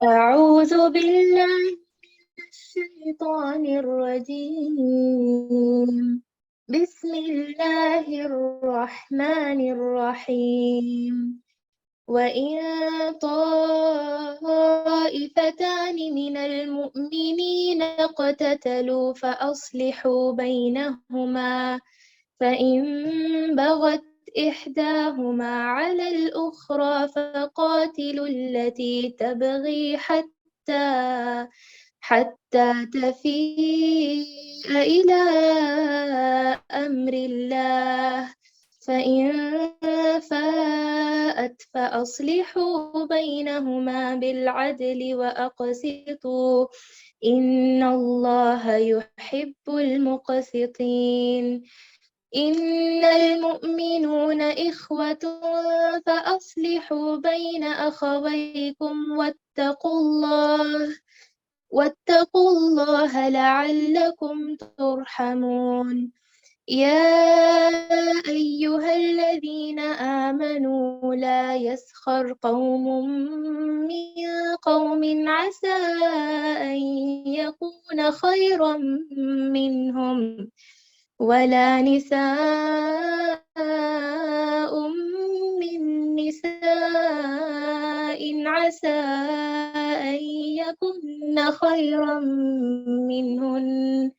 أعوذ بالله من الشيطان الرجيم. بسم الله الرحمن الرحيم. وإن طائفتان من المؤمنين اقتتلوا فأصلحوا بينهما، فإن بغت إحداهما على الأخرى فقاتلوا التي تبغي حتى تفيء إلى أمر الله، فإن فاءت فأصلحوا بينهما بالعدل وأقسطوا إن الله يحب المقسطين. إن المؤمنون إخوة فأصلحوا بين أخويكم واتقوا الله لعلكم ترحمون. يا أيها الذين آمنوا لا يسخر قوم من قوم عسى أن يكون خيرا منهم، ولا نساء من نساء عسى أن يكن خيرا منهن،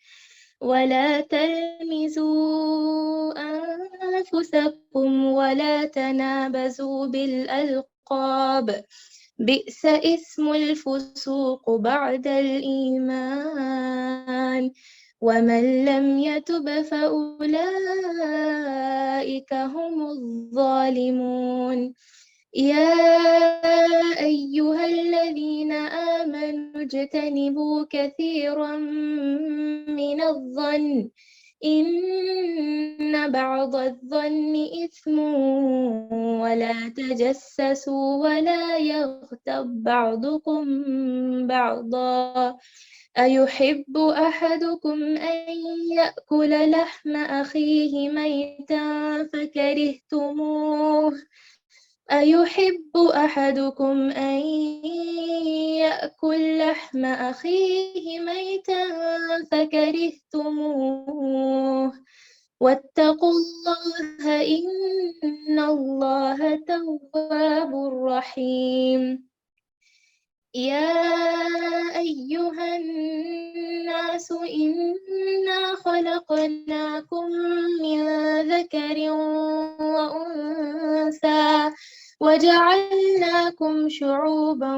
ولا تلمزوا أنفسكم ولا تنابزوا بالألقاب، بئس اسم الفسوق بعد الإيمان، ومن لم يتب فأولئك هم الظالمون. يا أيها الذين آمنوا اجتنبوا كثيرا من الظن إن بعض الظن إثم، ولا تجسسوا ولا يغتب بعضكم بعضا، أيحب أحدكم أن يأكل لحم أخيه ميتا فكرهتموه أيحب أحدكم أن يأكل لحم أخيه ميتا فكرهتموه واتقوا الله إن الله تواب رحيم. يا أيها الناس إنا خلقناكم من ذكر وأنثى وجعلناكم شعوبا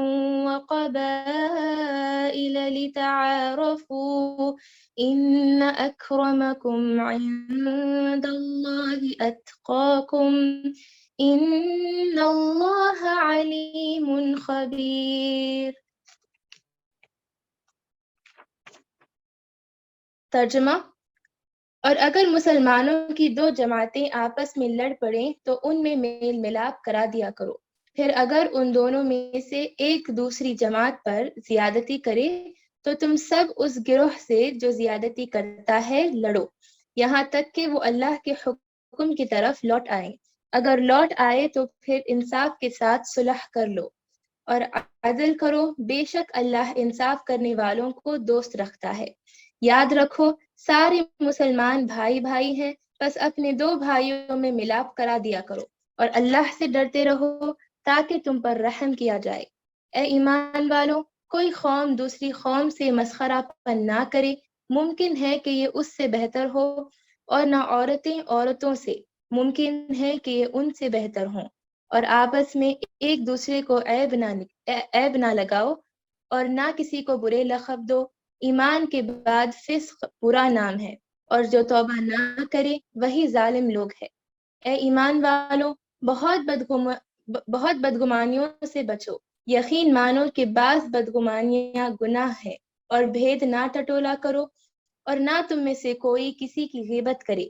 وقبائل لتعارفوا إن أكرمكم عند الله أتقاكم إن اللہ علیم خبیر۔ ترجمہ: اور اگر مسلمانوں کی دو جماعتیں آپس میں لڑ پڑیں تو ان میں میل ملاپ کرا دیا کرو، پھر اگر ان دونوں میں سے ایک دوسری جماعت پر زیادتی کرے تو تم سب اس گروہ سے جو زیادتی کرتا ہے لڑو، یہاں تک کہ وہ اللہ کے حکم کی طرف لوٹ آئیں۔ اگر لوٹ آئے تو پھر انصاف کے ساتھ صلح کر لو اور عدل کرو، بے شک اللہ انصاف کرنے والوں کو دوست رکھتا ہے۔ یاد رکھو سارے مسلمان بھائی بھائی ہیں، بس اپنے دو بھائیوں میں ملاپ کرا دیا کرو اور اللہ سے ڈرتے رہو تاکہ تم پر رحم کیا جائے۔ اے ایمان والو، کوئی قوم دوسری قوم سے مسخرہ پن نہ کرے، ممکن ہے کہ یہ اس سے بہتر ہو، اور نہ عورتیں عورتوں سے، ممکن ہے کہ یہ ان سے بہتر ہوں، اور آپس میں ایک دوسرے کو عیب نہ لگاؤ اور نہ کسی کو برے لقب دو، ایمان کے بعد فسق برا نام ہے، اور جو توبہ نہ کرے وہی ظالم لوگ ہے۔ اے ایمان والو، بہت بدگمانیوں سے بچو، یقین مانو کہ بعض بدگمانیاں گناہ ہے، اور بھید نہ ٹٹولا کرو، اور نہ تم میں سے کوئی کسی کی غیبت کرے۔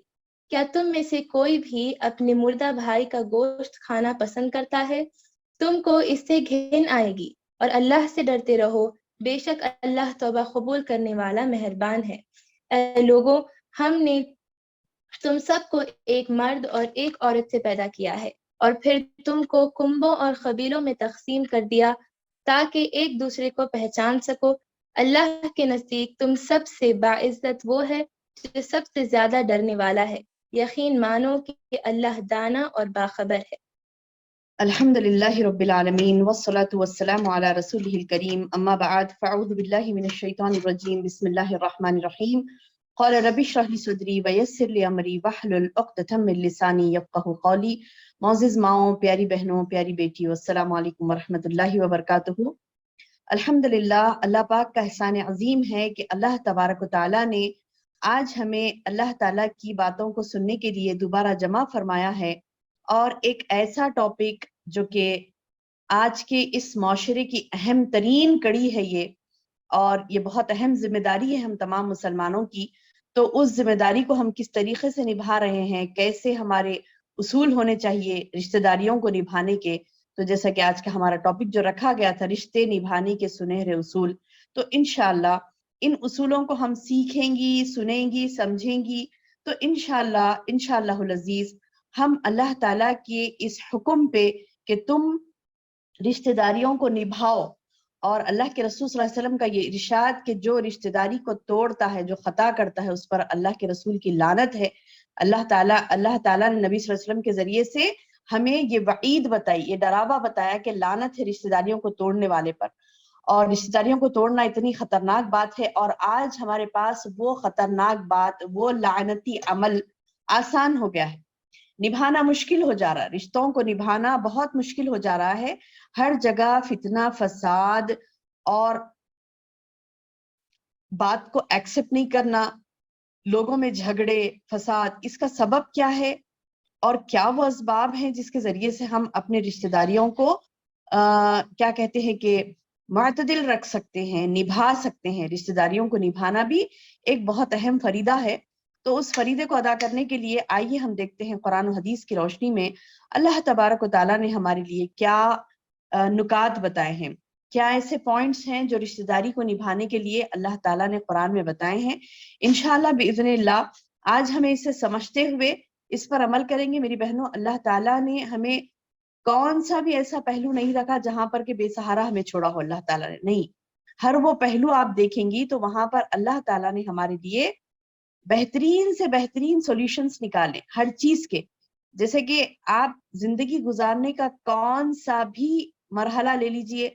کیا تم میں سے کوئی بھی اپنے مردہ بھائی کا گوشت کھانا پسند کرتا ہے؟ تم کو اس سے گھن آئے گی، اور اللہ سے ڈرتے رہو، بے شک اللہ توبہ قبول کرنے والا مہربان ہے۔ اے لوگو، ہم نے تم سب کو ایک مرد اور ایک عورت سے پیدا کیا ہے، اور پھر تم کو کنبوں اور قبیلوں میں تقسیم کر دیا تاکہ ایک دوسرے کو پہچان سکو۔ اللہ کے نزدیک تم سب سے باعزت وہ ہے جو سب سے زیادہ ڈرنے والا ہے۔ یقین مانو کہ اللہ دانا اور باخبر ہے۔ الحمد للہ رب العالمین والصلاة والسلام علی رسولہ الکریم، اما بعد فاعوذ باللہ من الشیطان الرجیم، بسم اللہ الرحمن الرحیم۔ قال رب اشرح لی صدری ویسر لی امری واحلل عقدۃ من لسانی یفقہوا قولی۔ معزز ماؤں، پیاری بہنوں، پیاری بیٹیوں، السلام علیکم ورحمۃ اللہ وبرکاتہ۔ الحمدللہ، اللہ پاک کا احسان عظیم ہے کہ اللہ تبارک و تعالیٰ نے آج ہمیں اللہ تعالیٰ کی باتوں کو سننے کے لیے دوبارہ جمع فرمایا ہے، اور ایک ایسا ٹاپک جو کہ آج کے اس معاشرے کی اہم ترین کڑی ہے یہ، اور یہ بہت اہم ذمہ داری ہے ہم تمام مسلمانوں کی۔ تو اس ذمہ داری کو ہم کس طریقے سے نبھا رہے ہیں، کیسے ہمارے اصول ہونے چاہیے رشتہ داریوں کو نبھانے کے، تو جیسا کہ آج کا ہمارا ٹاپک جو رکھا گیا تھا رشتے نبھانے کے سنہرے اصول، تو انشاءاللہ ان اصولوں کو ہم سیکھیں گی، سنیں گی، سمجھیں گی، تو انشاءاللہ العزیز ہم اللہ تعالیٰ کے اس حکم پہ کہ تم رشتہ داریوں کو نبھاؤ، اور اللہ کے رسول صلی اللہ علیہ وسلم کا یہ ارشاد کہ جو رشتہ داری کو توڑتا ہے، جو خطا کرتا ہے، اس پر اللہ کے رسول کی لعنت ہے۔ اللہ تعالیٰ نے نبی صلی اللہ علیہ وسلم کے ذریعے سے ہمیں یہ وعید بتائی، یہ ڈراوا بتایا کہ لعنت ہے رشتہ داریوں کو توڑنے والے پر، اور رشتہ داریوں کو توڑنا اتنی خطرناک بات ہے، اور آج ہمارے پاس وہ خطرناک بات، وہ لعنتی عمل آسان ہو گیا ہے، نبھانا مشکل ہو جا رہا ہے، رشتوں کو نبھانا بہت مشکل ہو جا رہا ہے۔ ہر جگہ فتنہ، فساد اور بات کو ایکسپٹ نہیں کرنا، لوگوں میں جھگڑے، فساد، اس کا سبب کیا ہے اور کیا وہ اسباب ہیں جس کے ذریعے سے ہم اپنے رشتہ داریوں کو کیا کہتے ہیں کہ معتدل رکھ سکتے ہیں، نبھا سکتے ہیں۔ رشتہ داریوں کو نبھانا بھی ایک بہت اہم فریضہ ہے۔ تو اس فریضے کو ادا کرنے کے لیے آئیے ہم دیکھتے ہیں قرآن و حدیث کی روشنی میں اللہ تبارک و تعالیٰ نے ہمارے لیے کیا نکات بتائے ہیں، کیا ایسے پوائنٹس ہیں جو رشتہ داری کو نبھانے کے لیے اللہ تعالیٰ نے قرآن میں بتائے ہیں۔ انشاءاللہ باذن اللہ آج ہمیں اسے سمجھتے ہوئے اس پر عمل کریں گے۔ میری بہنوں، اللہ تعالیٰ نے ہمیں کون سا بھی ایسا پہلو نہیں رکھا جہاں پر کہ بے سہارا ہمیں چھوڑا ہو اللہ تعالیٰ نے، نہیں، ہر وہ پہلو آپ دیکھیں گی تو وہاں پر اللہ تعالیٰ نے ہمارے لیے بہترین سے بہترین سولوشنز نکالے ہر چیز کے۔ جیسے کہ آپ زندگی گزارنے کا کون سا بھی مرحلہ لے لیجئے،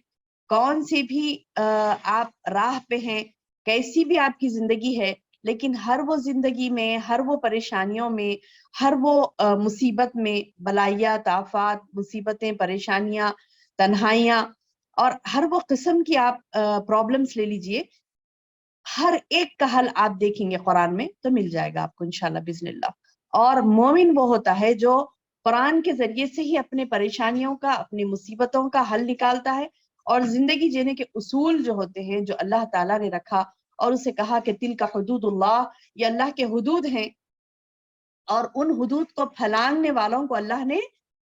کون سی بھی آپ راہ پہ ہیں، کیسی بھی آپ کی زندگی ہے، لیکن ہر وہ زندگی میں، ہر وہ پریشانیوں میں، ہر وہ مصیبت میں، بلائیات، آفات، مصیبتیں، پریشانیاں، تنہائیاں، اور ہر وہ قسم کی آپ پرابلمس لے لیجئے، ہر ایک کا حل آپ دیکھیں گے قرآن میں تو مل جائے گا آپ کو انشاءاللہ باذن اللہ۔ اور مومن وہ ہوتا ہے جو قرآن کے ذریعے سے ہی اپنے پریشانیوں کا، اپنی مصیبتوں کا حل نکالتا ہے، اور زندگی جینے کے اصول جو ہوتے ہیں جو اللہ تعالیٰ نے رکھا اور اسے کہا کہ تلک حدود اللہ، یہ اللہ کے حدود ہیں، اور ان حدود کو پھلانگنے والوں کو اللہ نے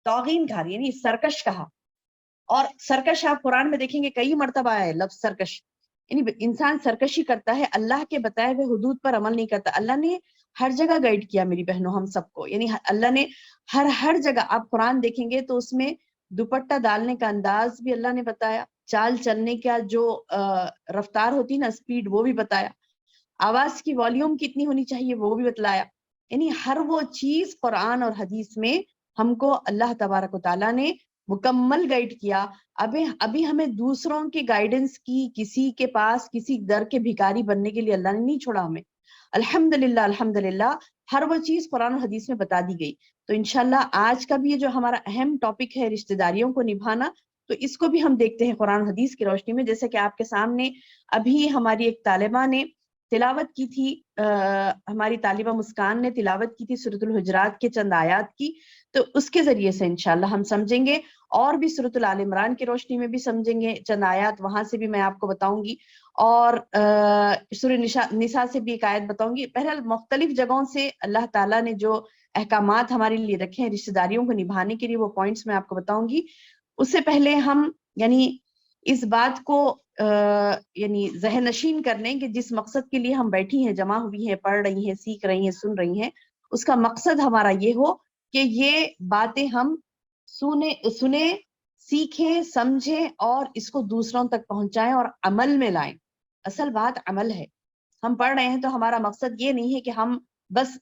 توغین کہا، یعنی سرکش کہا۔ اور سرکش آپ قرآن میں دیکھیں گے کئی مرتبہ آیا ہے لفظ سرکش، یعنی انسان سرکشی کرتا ہے، اللہ کے بتائے ہوئے حدود پر عمل نہیں کرتا۔ اللہ نے ہر جگہ گائیڈ کیا میری بہنوں ہم سب کو، یعنی اللہ نے ہر جگہ آپ قرآن دیکھیں گے تو اس میں دوپٹہ ڈالنے کا انداز بھی اللہ نے بتایا، چال چلنے کا جو رفتار ہوتی نا، سپیڈ، وہ بھی بتایا، آواز کی والیوم کتنی ہونی چاہیے وہ بھی بتلایا، یعنی ہر وہ چیز قرآن اور حدیث میں ہم کو اللہ تبارک و تعالیٰ نے مکمل گائیڈ کیا۔ ابھی ہمیں دوسروں کے گائیڈنس کی، کسی کے پاس کسی در کے بھکاری بننے کے لیے اللہ نے نہیں چھوڑا ہمیں۔ الحمدللہ ہر وہ چیز قرآن و حدیث میں بتا دی گئی۔ تو انشاءاللہ آج کا بھی یہ جو ہمارا اہم ٹاپک ہے رشتہ داریوں کو نبھانا، تو اس کو بھی ہم دیکھتے ہیں قرآن و حدیث کی روشنی میں۔ جیسے کہ آپ کے سامنے ابھی ہماری ایک طالبہ نے تلاوت کی تھی، ہماری طالبہ مسکان نے تلاوت کی تھی سورۃ الحجرات کے چند آیات کی، تو اس کے ذریعے سے انشاءاللہ ہم سمجھیں گے، اور بھی سورۃ آل عمران کی روشنی میں بھی سمجھیں گے، چند آیات وہاں سے بھی میں آپ کو بتاؤں گی، اور سورۃ نساء سے بھی ایک آیت بتاؤں گی۔ بہرحال مختلف جگہوں سے اللہ تعالیٰ نے جو احکامات ہمارے لیے رکھے ہیں رشتہ داریوں کو نبھانے کے لیے، وہ پوائنٹس میں آپ کو بتاؤں گی۔ اس سے پہلے ہم یعنی اس بات کو یعنی ذہن نشین کر لیں کہ جس مقصد کے لیے ہم بیٹھی ہیں، جمع ہوئی ہیں، پڑھ رہی ہیں، سیکھ رہی ہیں، سن رہی ہیں، اس کا مقصد ہمارا یہ ہو کہ یہ باتیں ہم سنیں، سیکھیں سمجھیں اور اس کو دوسروں تک پہنچائیں اور عمل میں لائیں. اصل بات عمل ہے. ہم پڑھ رہے ہیں تو ہمارا مقصد یہ نہیں ہے کہ ہم بس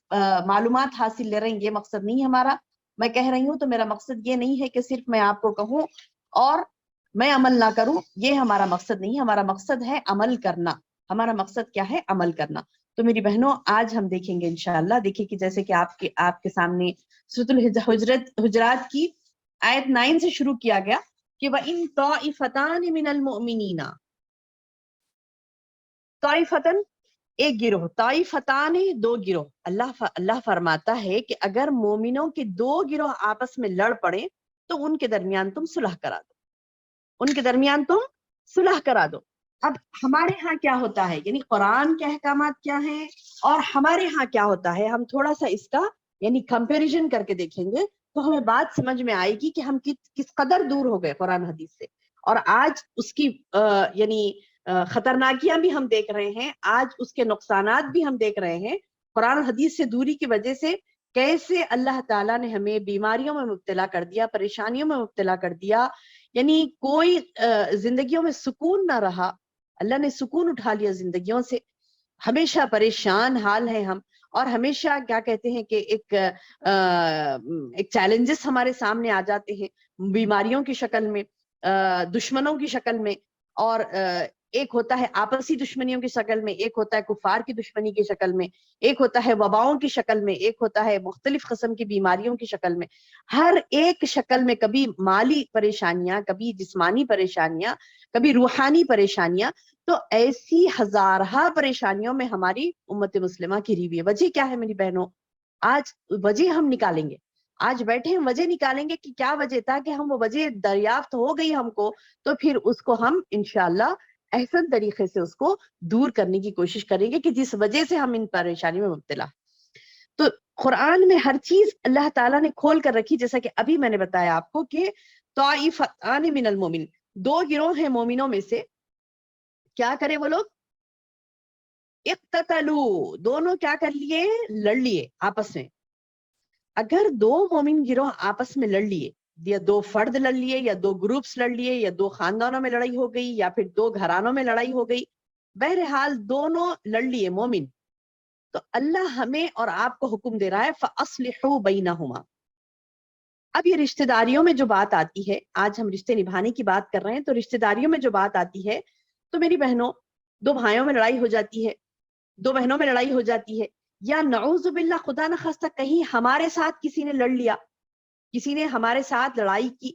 معلومات حاصل لے رہے ہیں, یہ مقصد نہیں ہمارا. میں کہہ رہی ہوں تو میرا مقصد یہ نہیں ہے کہ صرف میں آپ کو کہوں اور میں عمل نہ کروں, یہ ہمارا مقصد نہیں. ہمارا مقصد ہے عمل کرنا. ہمارا مقصد کیا ہے؟ عمل کرنا. تو میری بہنوں آج ہم دیکھیں گے انشاءاللہ. دیکھیں کہ جیسے کہ آپ کے سامنے سورۃ الحجرات کی آیت 9 سے شروع کیا گیا کہ وَإِن طَائِفَتَانِ مِنَ الْمُؤْمِنِينَ, طائفتن ایک گروہ, طائفتان دو گروہ. اللہ فرماتا ہے کہ اگر مومنوں کے دو گروہ آپس میں لڑ پڑیں تو ان کے درمیان تم صلح کرا دو, ان کے درمیان تم صلح کرا دو. اب ہمارے ہاں کیا ہوتا ہے, یعنی قرآن کے احکامات کیا ہیں اور ہمارے ہاں کیا ہوتا ہے, ہم تھوڑا سا اس کا یعنی کمپیریزن کر کے دیکھیں گے تو ہمیں بات سمجھ میں آئے گی کہ ہم کس قدر دور ہو گئے قرآن حدیث سے. اور آج اس کی یعنی خطرناکیاں بھی ہم دیکھ رہے ہیں, آج اس کے نقصانات بھی ہم دیکھ رہے ہیں. قرآن حدیث سے دوری کی وجہ سے کیسے اللہ تعالیٰ نے ہمیں بیماریوں میں مبتلا کر دیا, پریشانیوں میں مبتلا کر دیا, یعنی کوئی زندگیوں میں سکون نہ رہا. اللہ نے سکون اٹھا لیا زندگیوں سے. ہمیشہ پریشان حال ہیں ہم, اور ہمیشہ کیا کہتے ہیں کہ ایک چیلنجز ہمارے سامنے آ جاتے ہیں بیماریوں کی شکل میں, دشمنوں کی شکل میں, اور ایک ہوتا ہے آپسی دشمنیوں کی شکل میں, ایک ہوتا ہے کفار کی دشمنی کی شکل میں, ایک ہوتا ہے وباؤں کی شکل میں, ایک ہوتا ہے مختلف قسم کی بیماریوں کی شکل میں. ہر ایک شکل میں کبھی مالی پریشانیاں, کبھی جسمانی پریشانیاں, کبھی روحانی پریشانیاں. تو ایسی ہزارہ پریشانیوں میں ہماری امت مسلمہ گھری ہوئی ہے. وجہ کیا ہے میری بہنوں؟ آج وجہ ہم نکالیں گے, آج بیٹھے ہم وجہ نکالیں گے کہ کیا وجہ تھا, کہ ہم وہ وجہ دریافت ہو گئی ہم کو تو پھر اس کو ہم انشاءاللہ احسن طریقے سے اس کو دور کرنے کی کوشش کریں گے کہ جس وجہ سے ہم ان پریشانیوں میں مبتلا. تو قرآن میں ہر چیز اللہ تعالیٰ نے کھول کر رکھی, جیسا کہ ابھی میں نے بتایا آپ کو کہ طائفتان من المؤمن, دو گروہ ہیں مومنوں میں سے. کیا کرے وہ لوگ؟ اقتتلوا, دونوں کیا کر لیے؟ لڑ لیے آپس میں. اگر دو مومن گروہ آپس میں لڑ لیے, یا دو فرد لڑ لیے, یا دو گروپس لڑ لیے, یا دو خاندانوں میں لڑائی ہو گئی, یا پھر دو گھرانوں میں لڑائی ہو گئی, بہرحال دونوں لڑ لیے مومن, تو اللہ ہمیں اور آپ کو حکم دے رہا ہے فَأَصْلِحُوا بَيْنَهُمَا. اب یہ رشتہ داریوں میں جو بات آتی ہے, آج ہم رشتے نبھانے کی بات کر رہے ہیں, تو رشتہ داریوں میں جو بات آتی ہے تو میری بہنوں, دو بھائیوں میں لڑائی ہو جاتی ہے, دو بہنوں میں لڑائی ہو جاتی ہے, یا نعوذ باللہ خدا نہ خواستہ کہیں ہمارے ساتھ کسی نے لڑ لیا, کسی نے ہمارے ساتھ لڑائی کی,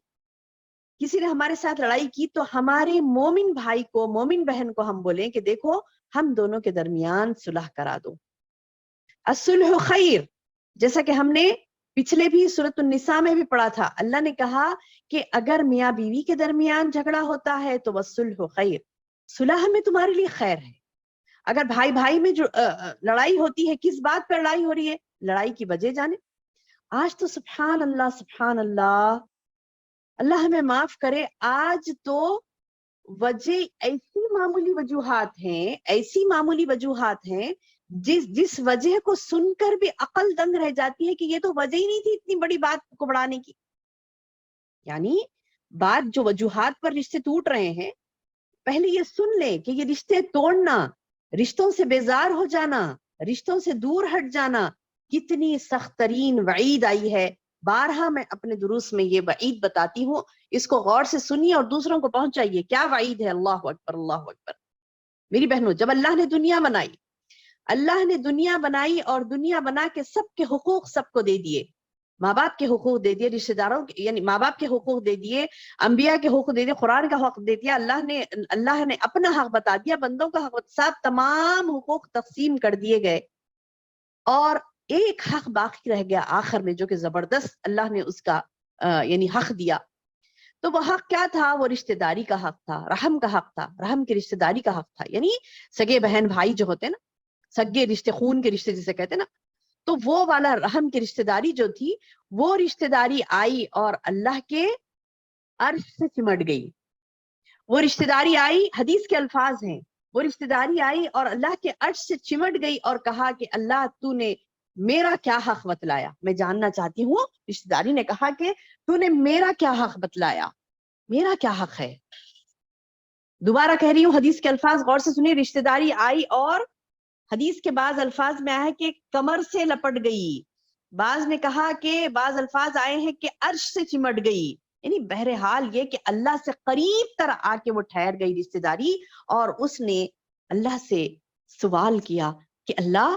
کسی نے ہمارے ساتھ لڑائی کی, تو ہمارے مومن بھائی کو, مومن بہن کو ہم بولیں کہ دیکھو ہم دونوں کے درمیان صلح کرا دو. الصلح خیر, جیسا کہ ہم نے پچھلے بھی سورۃ النساء میں بھی پڑھا تھا. اللہ نے کہا کہ اگر میاں بیوی کے درمیان جھگڑا ہوتا ہے تو والصلح خیر, صلح میں تمہارے لیے خیر ہے. اگر بھائی بھائی میں جو لڑائی ہوتی ہے, کس بات پر لڑائی ہو رہی ہے, لڑائی کی وجہ جانے. آج تو سبحان اللہ سبحان اللہ, اللہ ہمیں معاف کرے, آج تو وجہ ایسی معمولی وجوہات ہیں, ایسی معمولی وجوہات ہیں جس وجہ کو سن کر بھی عقل دنگ رہ جاتی ہے کہ یہ تو وجہ ہی نہیں تھی اتنی بڑی بات کو بڑھانے کی. یعنی بات جو وجوہات پر رشتے ٹوٹ رہے ہیں, پہلے یہ سن لیں کہ یہ رشتے توڑنا, رشتوں سے بیزار ہو جانا, رشتوں سے دور ہٹ جانا, کتنی سخت ترین وعید آئی ہے. بارہا میں اپنے دروس میں یہ وعید بتاتی ہوں, اس کو غور سے سنیے اور دوسروں کو پہنچائیے. کیا وعید ہے؟ اللہ اکبر اللہ اکبر. میری بہنوں, جب اللہ نے دنیا بنائی, اللہ نے دنیا بنائی اور دنیا بنا کے سب کے حقوق سب کو دے دیے. ماں باپ کے حقوق دے دیے, رشتہ داروں یعنی ماں باپ کے حقوق دے دیے, انبیاء کے حقوق دے دیے, قرآن کا حق دے دیا. اللہ نے اپنا حق بتا دیا, بندوں کا حق, سب تمام حقوق تقسیم کر دیے گئے, اور ایک حق باقی رہ گیا آخر میں, جو کہ زبردست اللہ نے اس کا یعنی حق دیا. تو وہ حق کیا تھا؟ وہ رشتہ داری کا حق تھا, رحم کا حق تھا, رحم کی رشتہ داری کا حق تھا. یعنی سگے بہن بھائی جو ہوتے ہیں نا, سگے رشتے, خون کے رشتے جسے کہتے ہیں نا, تو وہ والا رحم کی رشتہ داری جو تھی, وہ رشتہ داری آئی اور اللہ کے عرش سے چمٹ گئی. وہ رشتہ داری آئی, حدیث کے الفاظ ہیں, وہ رشتہ داری آئی اور اللہ کے عرش سے چمٹ گئی اور کہا کہ اللہ تو نے میرا کیا حق بتلایا, میں جاننا چاہتی ہوں. رشتہ داری نے کہا کہ تو نے میرا کیا حق بتلایا, میرا کیا حق ہے. دوبارہ کہہ رہی ہوں، حدیث کے الفاظ غور سے سنیے. رشتہ داری آئی اور حدیث کے بعض الفاظ میں آیا ہے کہ کمر سے لپٹ گئی، بعض نے کہا کہ بعض الفاظ آئے ہیں کہ عرش سے چمٹ گئی. یعنی بہرحال یہ کہ اللہ سے قریب تر آ کے وہ ٹھہر گئی رشتہ داری، اور اس نے اللہ سے سوال کیا کہ اللہ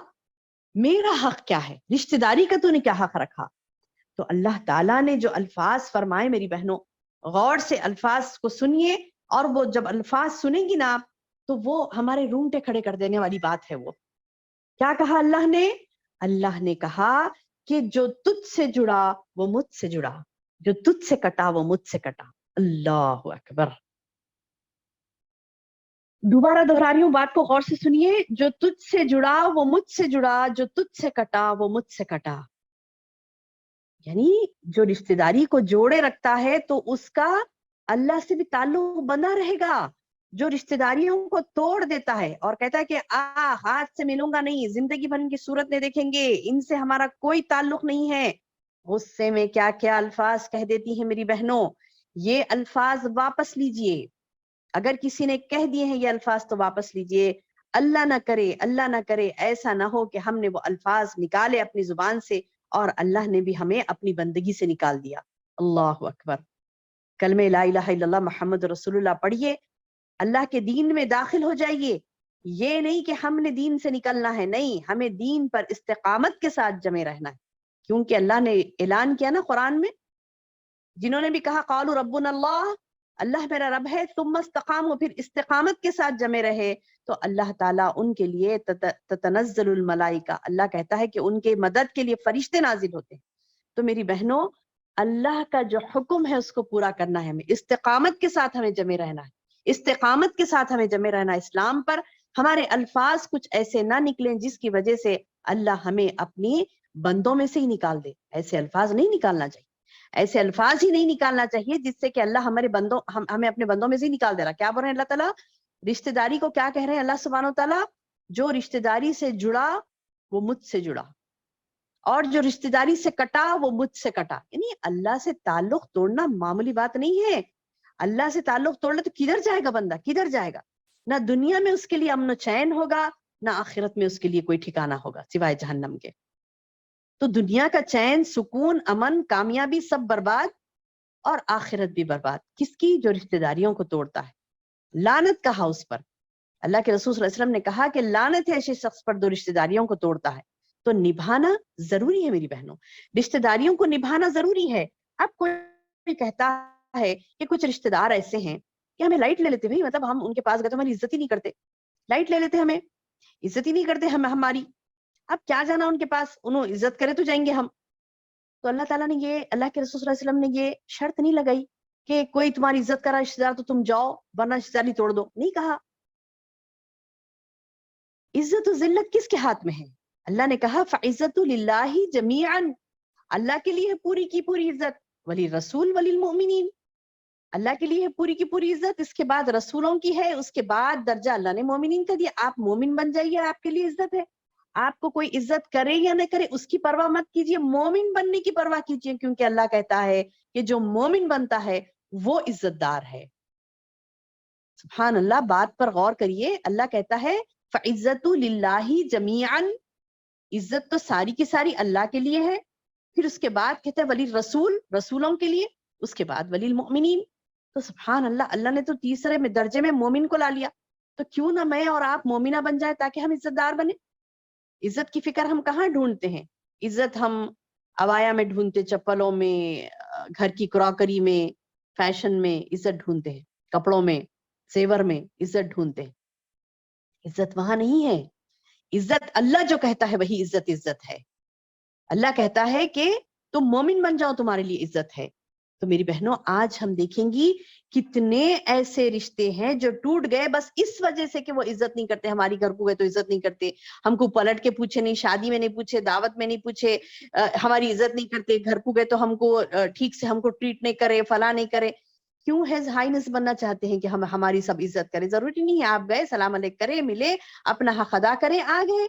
میرا حق کیا ہے، رشتہ داری کا تو نے کیا حق رکھا. تو اللہ تعالیٰ نے جو الفاظ فرمائے میری بہنوں، غور سے الفاظ کو سنیے، اور وہ جب الفاظ سنیں گی نا آپ تو وہ ہمارے رونگٹے کھڑے کر دینے والی بات ہے. وہ کیا کہا اللہ نے؟ اللہ نے کہا کہ جو تجھ سے جڑا وہ مجھ سے جڑا، جو تجھ سے کٹا وہ مجھ سے کٹا. اللہ اکبر. دوبارہ دہرا رہی ہوں بات کو، غور سے سنیے. جو تجھ سے جڑا وہ مجھ سے جڑا، جو تجھ سے کٹا وہ مجھ سے کٹا. یعنی جو رشتہ داری کو جوڑے رکھتا ہے تو اس کا اللہ سے بھی تعلق بنا رہے گا. جو رشتہ داریوں کو توڑ دیتا ہے اور کہتا ہے کہ ہاتھ سے ملوں گا نہیں، زندگی بھر کی صورت نہیں دیکھیں گے، ان سے ہمارا کوئی تعلق نہیں ہے، غصے میں کیا کیا الفاظ کہہ دیتی ہیں میری بہنوں. یہ الفاظ واپس لیجئے. اگر کسی نے کہہ دیے ہیں یہ الفاظ تو واپس لیجئے. اللہ نہ کرے ایسا نہ ہو کہ ہم نے وہ الفاظ نکالے اپنی زبان سے اور اللہ نے بھی ہمیں اپنی بندگی سے نکال دیا. اللہ اکبر. کلمہ لا الہ الا اللہ محمد رسول اللہ پڑھیے، اللہ کے دین میں داخل ہو جائیے. یہ نہیں کہ ہم نے دین سے نکلنا ہے، نہیں، ہمیں دین پر استقامت کے ساتھ جمے رہنا ہے. کیونکہ اللہ نے اعلان کیا نا قرآن میں، جنہوں نے بھی کہا قالوا ربنا اللہ، اللہ میرا رب ہے، ثم استقاموا، پھر استقامت کے ساتھ جمے رہے، تو اللہ تعالیٰ ان کے لیے تتنزل الملائکہ، اللہ کہتا ہے کہ ان کے مدد کے لیے فرشتے نازل ہوتے ہیں. تو میری بہنوں، اللہ کا جو حکم ہے اس کو پورا کرنا ہے، ہمیں استقامت کے ساتھ ہمیں جمے رہنا ہے، استقامت کے ساتھ ہمیں جمے رہنا اسلام پر. ہمارے الفاظ کچھ ایسے نہ نکلیں جس کی وجہ سے اللہ ہمیں اپنی بندوں میں سے ہی نکال دے. ایسے الفاظ نہیں نکالنا چاہیے، ایسے الفاظ ہی نہیں نکالنا چاہیے جس سے کہ اللہ ہمارے بندوں ہمیں اپنے بندوں میں سے ہی نکال دے رہا. کیا بول رہے ہیں اللہ تعالیٰ؟ رشتہ داری کو کیا کہہ رہے ہیں اللہ سبحانہ و تعالیٰ؟ جو رشتہ داری سے جڑا وہ مجھ سے جڑا، اور جو رشتہ داری سے کٹا وہ مجھ سے کٹا. یعنی اللہ سے تعلق توڑنا معمولی بات نہیں ہے. اللہ سے تعلق توڑ لے تو کدھر جائے گا بندہ، کدھر جائے گا؟ نہ دنیا میں اس کے لیے امن و چین ہوگا، نہ آخرت میں اس کے لیے کوئی ٹھکانہ ہوگا سوائے جہنم کے. تو دنیا کا چین، سکون، امن، کامیابی سب برباد، اور آخرت بھی برباد. کس کی؟ جو رشتہ داریوں کو توڑتا ہے. لعنت کہا اس پر. اللہ کے رسول صلی اللہ علیہ وسلم نے کہا کہ لعنت ہے ایسے شخص پر جو رشتہ داریوں کو توڑتا ہے. تو نبھانا ضروری ہے میری بہنوں، رشتہ داریوں کو نبھانا ضروری ہے. اب کوئی کہتا ہے کہ کچھ رشتہ دار ایسے ہیں کہ ہمیں لائٹ لے لیتے، بھائی مطلب ہم ان کے پاس گئے تو ہماری عزت ہی نہیں کرتے، لائٹ لے لیتے، ہمیں عزت ہی نہیں کرتے ہماری. اب کیا جانا ان کے پاس، انہوں عزت کرے تو جائیں گے ہم. تو اللہ تعالیٰ نے یہ، اللہ کے رسول صلی اللہ علیہ وسلم نے یہ شرط نہیں لگائی کہ کوئی تمہاری عزت کرا رشتہ دار تو تم جاؤ ورنہ رشتہ داری توڑ دو. نہیں کہا. عزت و ذلت کس کے ہاتھ میں ہے؟ اللہ نے کہا فَعِزَّتُ لِلَّهِ جَمِيعًا، اللہ کے لیے پوری کی پوری عزت، وَلِلرَّسُولِ وَلِلْمُؤْمِنِينَ، اللہ کے لیے پوری کی پوری عزت، اس کے بعد رسولوں کی ہے، اس کے بعد درجہ اللہ نے مومنین کا دیا. آپ مومن بن جائیے، آپ کے لیے عزت ہے. آپ کو کوئی عزت کرے یا نہ کرے اس کی پرواہ مت کیجیے، مومن بننے کی پرواہ کیجیے، کیونکہ اللہ کہتا ہے کہ جو مومن بنتا ہے وہ عزت دار ہے. سبحان اللہ. بات پر غور کریے. اللہ کہتا ہے فَعِزَّتُ لِلَّهِ جَمِيعًا، عزت تو ساری کی ساری اللہ کے لیے ہے. پھر اس کے بعد کہتے ہیں ولی رسول، رسولوں کے لیے، اس کے بعد ولی المؤمنین. تو سبحان اللہ، اللہ نے تو تیسرے میں درجے میں مومن کو لا لیا. تو کیوں نہ میں اور آپ مومنہ بن جائے تاکہ ہم عزت دار بنے. عزت کی فکر ہم کہاں ڈھونڈتے ہیں؟ عزت ہم عبایا میں ڈھونڈتے، چپلوں میں، گھر کی کراکری میں، فیشن میں عزت ڈھونڈتے ہیں، کپڑوں میں، زیور میں عزت ڈھونڈتے ہیں. عزت وہاں نہیں ہے. عزت اللہ جو کہتا ہے وہی عزت ہے. اللہ کہتا ہے کہ تم مومن بن جاؤ تمہارے لیے عزت ہے. تو میری بہنوں آج ہم دیکھیں گی کتنے ایسے رشتے ہیں جو ٹوٹ گئے بس اس وجہ سے کہ وہ عزت نہیں کرتے. ہماری گھر کو گئے تو عزت نہیں کرتے، ہم کو پلٹ کے پوچھے نہیں، شادی میں نہیں پوچھے، دعوت میں نہیں پوچھے، ہماری عزت نہیں کرتے. گھر کو گئے تو ہم کو ٹھیک سے ہم کو ٹریٹ نہیں کرے، فلاں نہیں کرے. کیوں ہے ہائنس بننا چاہتے ہیں کہ ہم ہماری سب عزت کرے؟ ضروری نہیں ہے. آپ گئے، سلام علیک کرے، ملے، اپنا حق ادا کرے، آ گئے.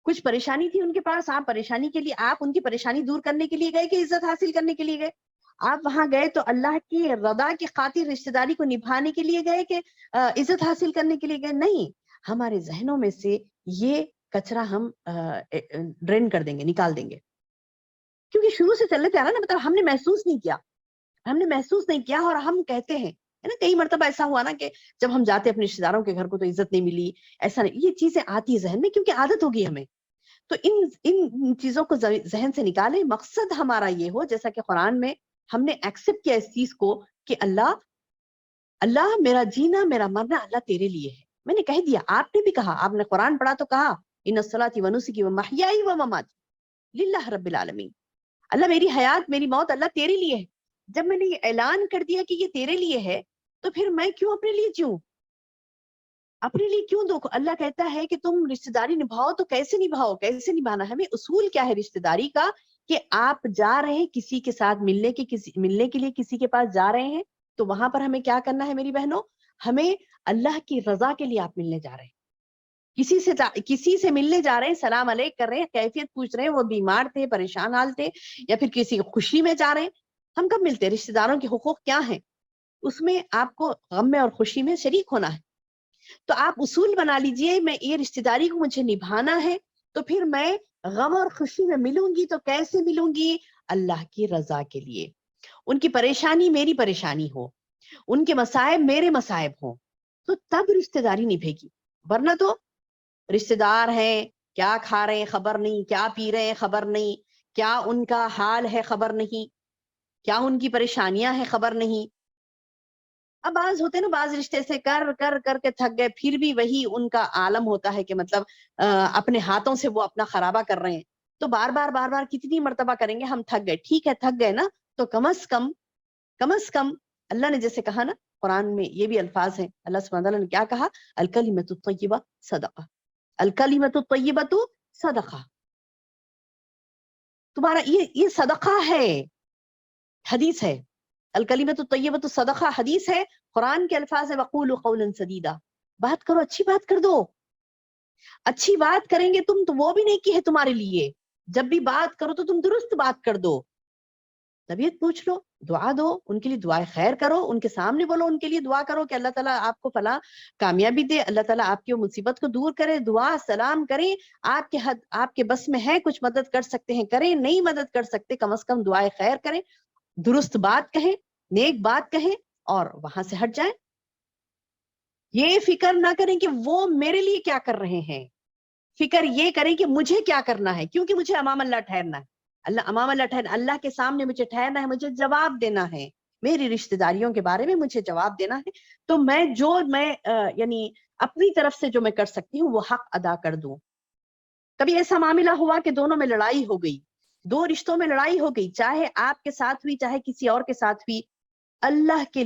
کچھ پریشانی تھی ان کے پاس، آپ پریشانی کے لیے، آپ ان کی پریشانی دور کرنے کے لیے گئے کہ عزت حاصل کرنے کے لیے گئے؟ آپ وہاں گئے تو اللہ کی رضا کی خاطر رشتہ داری کو نبھانے کے لیے گئے کہ عزت حاصل کرنے کے لیے گئے؟ نہیں، ہمارے ذہنوں میں سے یہ کچرا ہم ڈرین کر دیں گے، نکال دیں گے، کیونکہ شروع سے چلتے آ رہا نا، مطلب ہم نے محسوس نہیں کیا اور ہم کہتے ہیں نا، کئی مرتبہ ایسا ہوا نا کہ جب ہم جاتے اپنے رشتے داروں کے گھر کو تو عزت نہیں ملی، ایسا نہیں، یہ چیزیں آتی ہے ذہن میں کیونکہ عادت ہوگی ہمیں. تو ان چیزوں کو ذہن سے نکالیں. مقصد ہمارا یہ ہو جیسا کہ قرآن میں ہم نے ایکسپٹ کیا اس چیز کو کہ اللہ میرا جینا میرا مرنا اللہ تیرے لیے ہے. میں نے کہہ دیا، آپ نے بھی کہا، آپ نے قرآن پڑھا تو کہا ان الصلاۃ ونسکی ومحیائی ومماتی للہ رب العالمین. اللہ میری حیات میری موت اللہ تیرے لیے ہے. جب میں نے یہ اعلان کر دیا کہ یہ تیرے لیے ہے تو پھر میں کیوں اپنے لیے جیوں، اپنے لیے کیوں دو؟ اللہ کہتا ہے کہ تم رشتہ داری نبھاؤ تو کیسے نبھاؤ، کیسے نبھانا ہے؟ ہمیں اصول کیا ہے رشتہ داری کا کہ آپ جا رہے ہیں کسی کے ساتھ ملنے کے لیے کسی کے پاس جا رہے ہیں تو وہاں پر ہمیں کیا کرنا ہے میری بہنوں؟ ہمیں اللہ کی رضا کے لیے آپ ملنے جا رہے ہیں، کسی سے ملنے جا رہے ہیں، سلام علیک کر رہے ہیں، کیفیت پوچھ رہے ہیں، وہ بیمار تھے، پریشان حال تھے، یا پھر کسی خوشی میں جا رہے ہیں. ہم کب ملتے ہیں؟ رشتہ داروں کے حقوق کیا ہیں؟ اس میں آپ کو غم میں اور خوشی میں شریک ہونا ہے. تو آپ اصول بنا لیجئے، میں یہ رشتہ داری کو مجھے نبھانا ہے تو پھر میں غم اور خوشی میں ملوں گی تو کیسے ملوں گی؟ اللہ کی رضا کے لیے. ان کی پریشانی میری پریشانی ہو، ان کے مصائب میرے مصائب ہوں، تو تب رشتہ داری نبھے گی. ورنہ تو رشتہ دار ہیں، کیا کھا رہے ہیں خبر نہیں، کیا پی رہے ہیں خبر نہیں، کیا ان کا حال ہے خبر نہیں، کیا ان کی پریشانیاں ہیں خبر نہیں. اب بعض ہوتے ہیں نا، بعض رشتے سے کر کر کر کے تھک گئے، پھر بھی وہی ان کا عالم ہوتا ہے کہ مطلب اپنے ہاتھوں سے وہ اپنا خرابہ کر رہے ہیں. تو بار بار کتنی مرتبہ کریں گے؟ ہم تھک گئے، ٹھیک ہے تھک گئے نا، تو کم از کم اللہ نے جیسے کہا نا، قرآن میں یہ بھی الفاظ ہیں، اللہ سبحانہ وتعالی نے کیا کہا؟ الکلمۃ الطیبہ صدقہ، الکلمۃ الطیبۃ صدقہ. تمہارا یہ صدقہ ہے، حدیث ہے. الکلمۃ الطیبۃ صدقہ حدیث ہے، قرآن کے الفاظ ہے وقولوا قولا سدیدا. بات کرو، اچھی بات کر دو. اچھی بات کریں گے تم تو وہ بھی نیکی ہے تمہارے لیے. جب بھی بات کرو تو تم درست بات کر دو. طبیعت پوچھ لو، دعا دو، ان کے لیے دعائے خیر کرو، ان کے سامنے بولو، ان کے لیے دعا کرو کہ اللہ تعالیٰ آپ کو فلاں کامیابی دے، اللہ تعالیٰ آپ کی مصیبت کو دور کرے. دعا سلام کریں. آپ کے بس میں ہے، کچھ مدد کر سکتے ہیں کریں، نہیں مدد کر سکتے کم از کم دعائے خیر کریں، درست بات کہیں، نیک بات کہیں اور وہاں سے ہٹ جائیں. یہ فکر نہ کریں کہ وہ میرے لیے کیا کر رہے ہیں، فکر یہ کریں کہ مجھے کیا کرنا ہے، کیونکہ مجھے امام اللہ ٹھہرنا ہے. اللہ کے سامنے مجھے ٹھہرنا ہے، مجھے جواب دینا ہے میری رشتہ داریوں کے بارے میں، مجھے جواب دینا ہے. تو میں یعنی اپنی طرف سے جو میں کر سکتی ہوں وہ حق ادا کر دوں. کبھی ایسا معاملہ ہوا کہ دونوں میں لڑائی ہو گئی، دو رشتوں میں لڑائی ہو گئی، چاہے آپ کے ساتھ ہوئی چاہے کسی اور کے ساتھ ہوئی، اللہ کے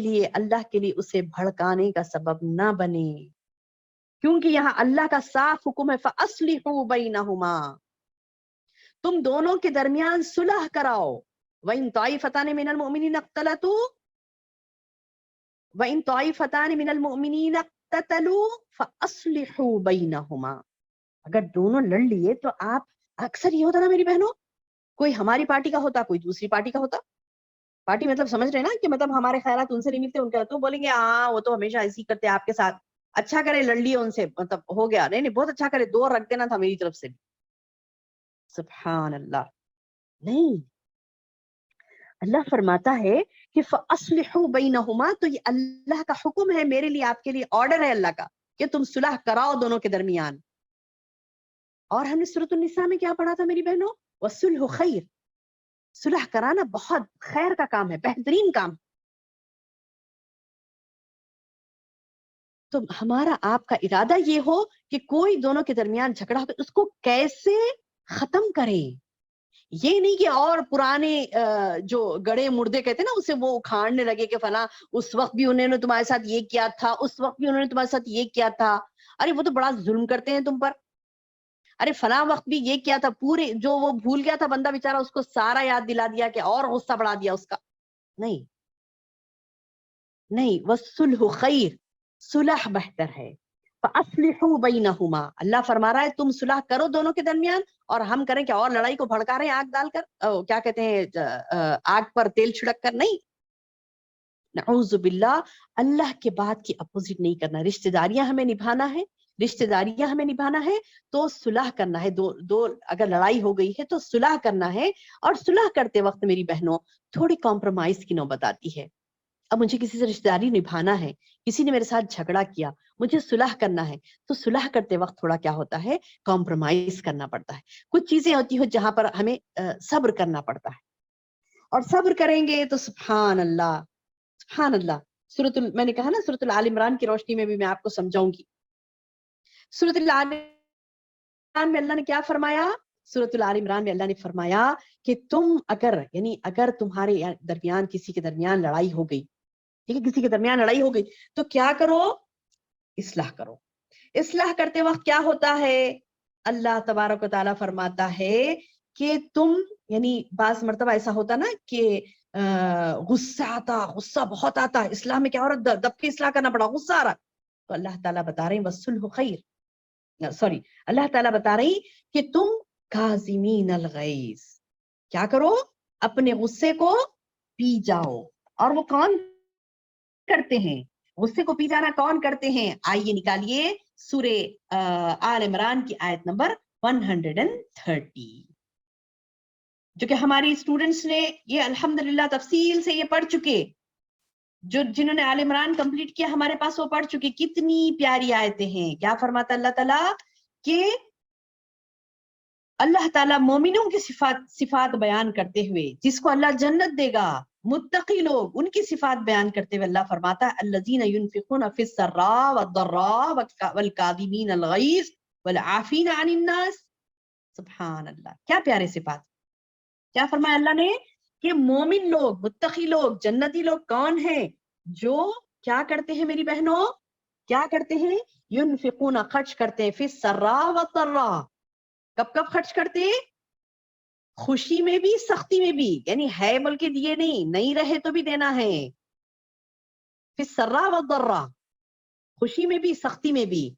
لیے اسے بھڑکانے کا سبب نہ بنے، کیونکہ یہاں اللہ کا صاف حکم ہے فَأَصْلِحُوا بَيْنَهُمَا، تم دونوں کے درمیان صلح کراؤ. وَإِن طَائِفَتَانِ مِنَ الْمُؤْمِنِينَ اقْتَتَلُوا فَأَصْلِحُوا بَيْنَهُمَا. اگر دونوں لڑ لیے تو آپ، اکثر یہ ہوتا نا میری بہنوں، کوئی ہماری پارٹی کا ہوتا، کوئی دوسری پارٹی کا ہوتا. پارٹی مطلب سمجھ رہے نا کہ مطلب ہمارے خیالات ان سے نہیں ملتے، ان کے تو بولیں گے ہاں وہ تو ہمیشہ ایسی کرتے آپ کے ساتھ، اچھا کرے لڑ لیے ان سے، مطلب ہو گیا، نہیں بہت اچھا کرے، دو رکھ دینا تھا میری طرف سے. سبحان اللہ. نہیں، اللہ فرماتا ہے کہ فَأَصْلِحُوا بَيْنَهُمَا، تو یہ اللہ کا حکم ہے میرے لیے، آپ کے لیے آرڈر ہے اللہ کا کہ تم صلح کراؤ دونوں کے درمیان. اور ہم نے سورۃ النساء میں کیا پڑھا تھا میری بہنوں؟ وَالصُّلْحُ خَيْرٌ، صلح کرانا بہت خیر کا کام ہے، بہترین کام. تو ہمارا آپ کا ارادہ یہ ہو کہ کوئی دونوں کے درمیان جھگڑا ہو تو اس کو کیسے ختم کریں. یہ نہیں کہ اور پرانے جو گڑے مردے کہتے ہیں نا اسے وہ اکھاڑنے لگے کہ فلاں اس وقت بھی انہوں نے تمہارے ساتھ یہ کیا تھا، اس وقت بھی انہوں نے تمہارے ساتھ یہ کیا تھا، ارے وہ تو بڑا ظلم کرتے ہیں تم پر، ارے فلاں وقت بھی یہ کیا تھا. پورے جو وہ بھول گیا تھا بندہ بیچارہ، اس کو سارا یاد دلا دیا کہ اور غصہ بڑھا دیا اس کا. نہیں، وَالصُّلْحُ خَيْرٌ، صلح بہتر ہے. فَأَصْلِحُوا بَيْنَهُمَا, اللہ فرما رہا ہے تم صلح کرو دونوں کے درمیان, اور ہم کریں کیا اور لڑائی کو بھڑکا رہے ہیں آگ ڈال کر, کیا کہتے ہیں آگ پر تیل چھڑک کر, نہیں. نعوذ باللہ, اللہ کے بات کی اپوزٹ نہیں کرنا. رشتہ داریاں ہمیں نبھانا ہے, رشتہ داریاں ہمیں نبھانا ہے تو صلح کرنا ہے. دو اگر لڑائی ہو گئی ہے تو صلح کرنا ہے, اور صلح کرتے وقت میری بہنوں تھوڑی کمپرومائز کی نوبت آتی ہے. اب مجھے کسی سے رشتہ داری نبھانا ہے, کسی نے میرے ساتھ جھگڑا کیا, مجھے صلح کرنا ہے, تو صلح کرتے وقت تھوڑا کیا ہوتا ہے, کمپرومائز کرنا پڑتا ہے. کچھ چیزیں ہوتی ہیں جہاں پر ہمیں صبر کرنا پڑتا ہے, اور صبر کریں گے تو سبحان اللہ سبحان اللہ. میں نے کہا نا سورۃ آل عمران کی روشنی میں بھی میں آپ کو سمجھاؤں گی. سورۃ آل عمران میں اللہ نے کیا فرمایا, سورۃ آل عمران میں اللہ نے فرمایا کہ تم اگر تمہارے درمیان کسی کے درمیان لڑائی ہو گئی, ٹھیک ہے, کسی کے درمیان لڑائی ہو گئی تو کیا کرو, اصلاح کرو. اصلاح کرتے وقت کیا ہوتا ہے, اللہ تبارک و تعالیٰ فرماتا ہے کہ تم, بعض مرتبہ ایسا ہوتا نا کہ غصہ بہت آتا ہے, اصلاح میں کیا ہو رہا, دب کے اصلاح کرنا پڑا, غصہ آ رہا, تو اللہ تعالیٰ بتا رہے ہیں والصلح خیر, اللہ تعالیٰ بتا رہی کہ تم کاظمین الغیظ, کیا کرو, اپنے غصے کو پی جاؤ. اور وہ کون کرتے ہیں غصے کو پی جانا, کون کرتے ہیں, آئیے نکالیے سورہ آل عمران کی آیت نمبر 130, جو کہ ہماری اسٹوڈنٹس نے یہ الحمدللہ تفصیل سے یہ پڑھ چکے, جنہوں نے آل عمران کمپلیٹ کیا ہمارے پاس وہ پڑھ چکے. کتنی پیاری آیتیں ہیں. کیا فرماتا اللہ تعالیٰ کہ اللہ تعالیٰ مومنوں کی صفات بیان کرتے ہوئے, جس کو اللہ جنت دے گا, متقی لوگ, ان کی صفات بیان کرتے ہوئے اللہ فرماتا ہے الذین ينفقون فی السراء والضراء والکاظمین الغیظ والعافین عن الناس. سبحان اللہ, کیا پیارے صفات. کیا فرمایا اللہ نے کہ مومن لوگ, متقی لوگ, جنتی لوگ کون ہیں, جو کیا کرتے ہیں میری بہنوں, کیا کرتے ہیں, ينفقون, خرچ کرتے ہیں, فی السراء والضراء, کب کب خرچ کرتے ہیں, خوشی میں بھی سختی میں بھی, ہے بول کے دیے نہیں رہے تو بھی دینا ہے. فی السراء والضراء, خوشی میں بھی سختی میں بھی.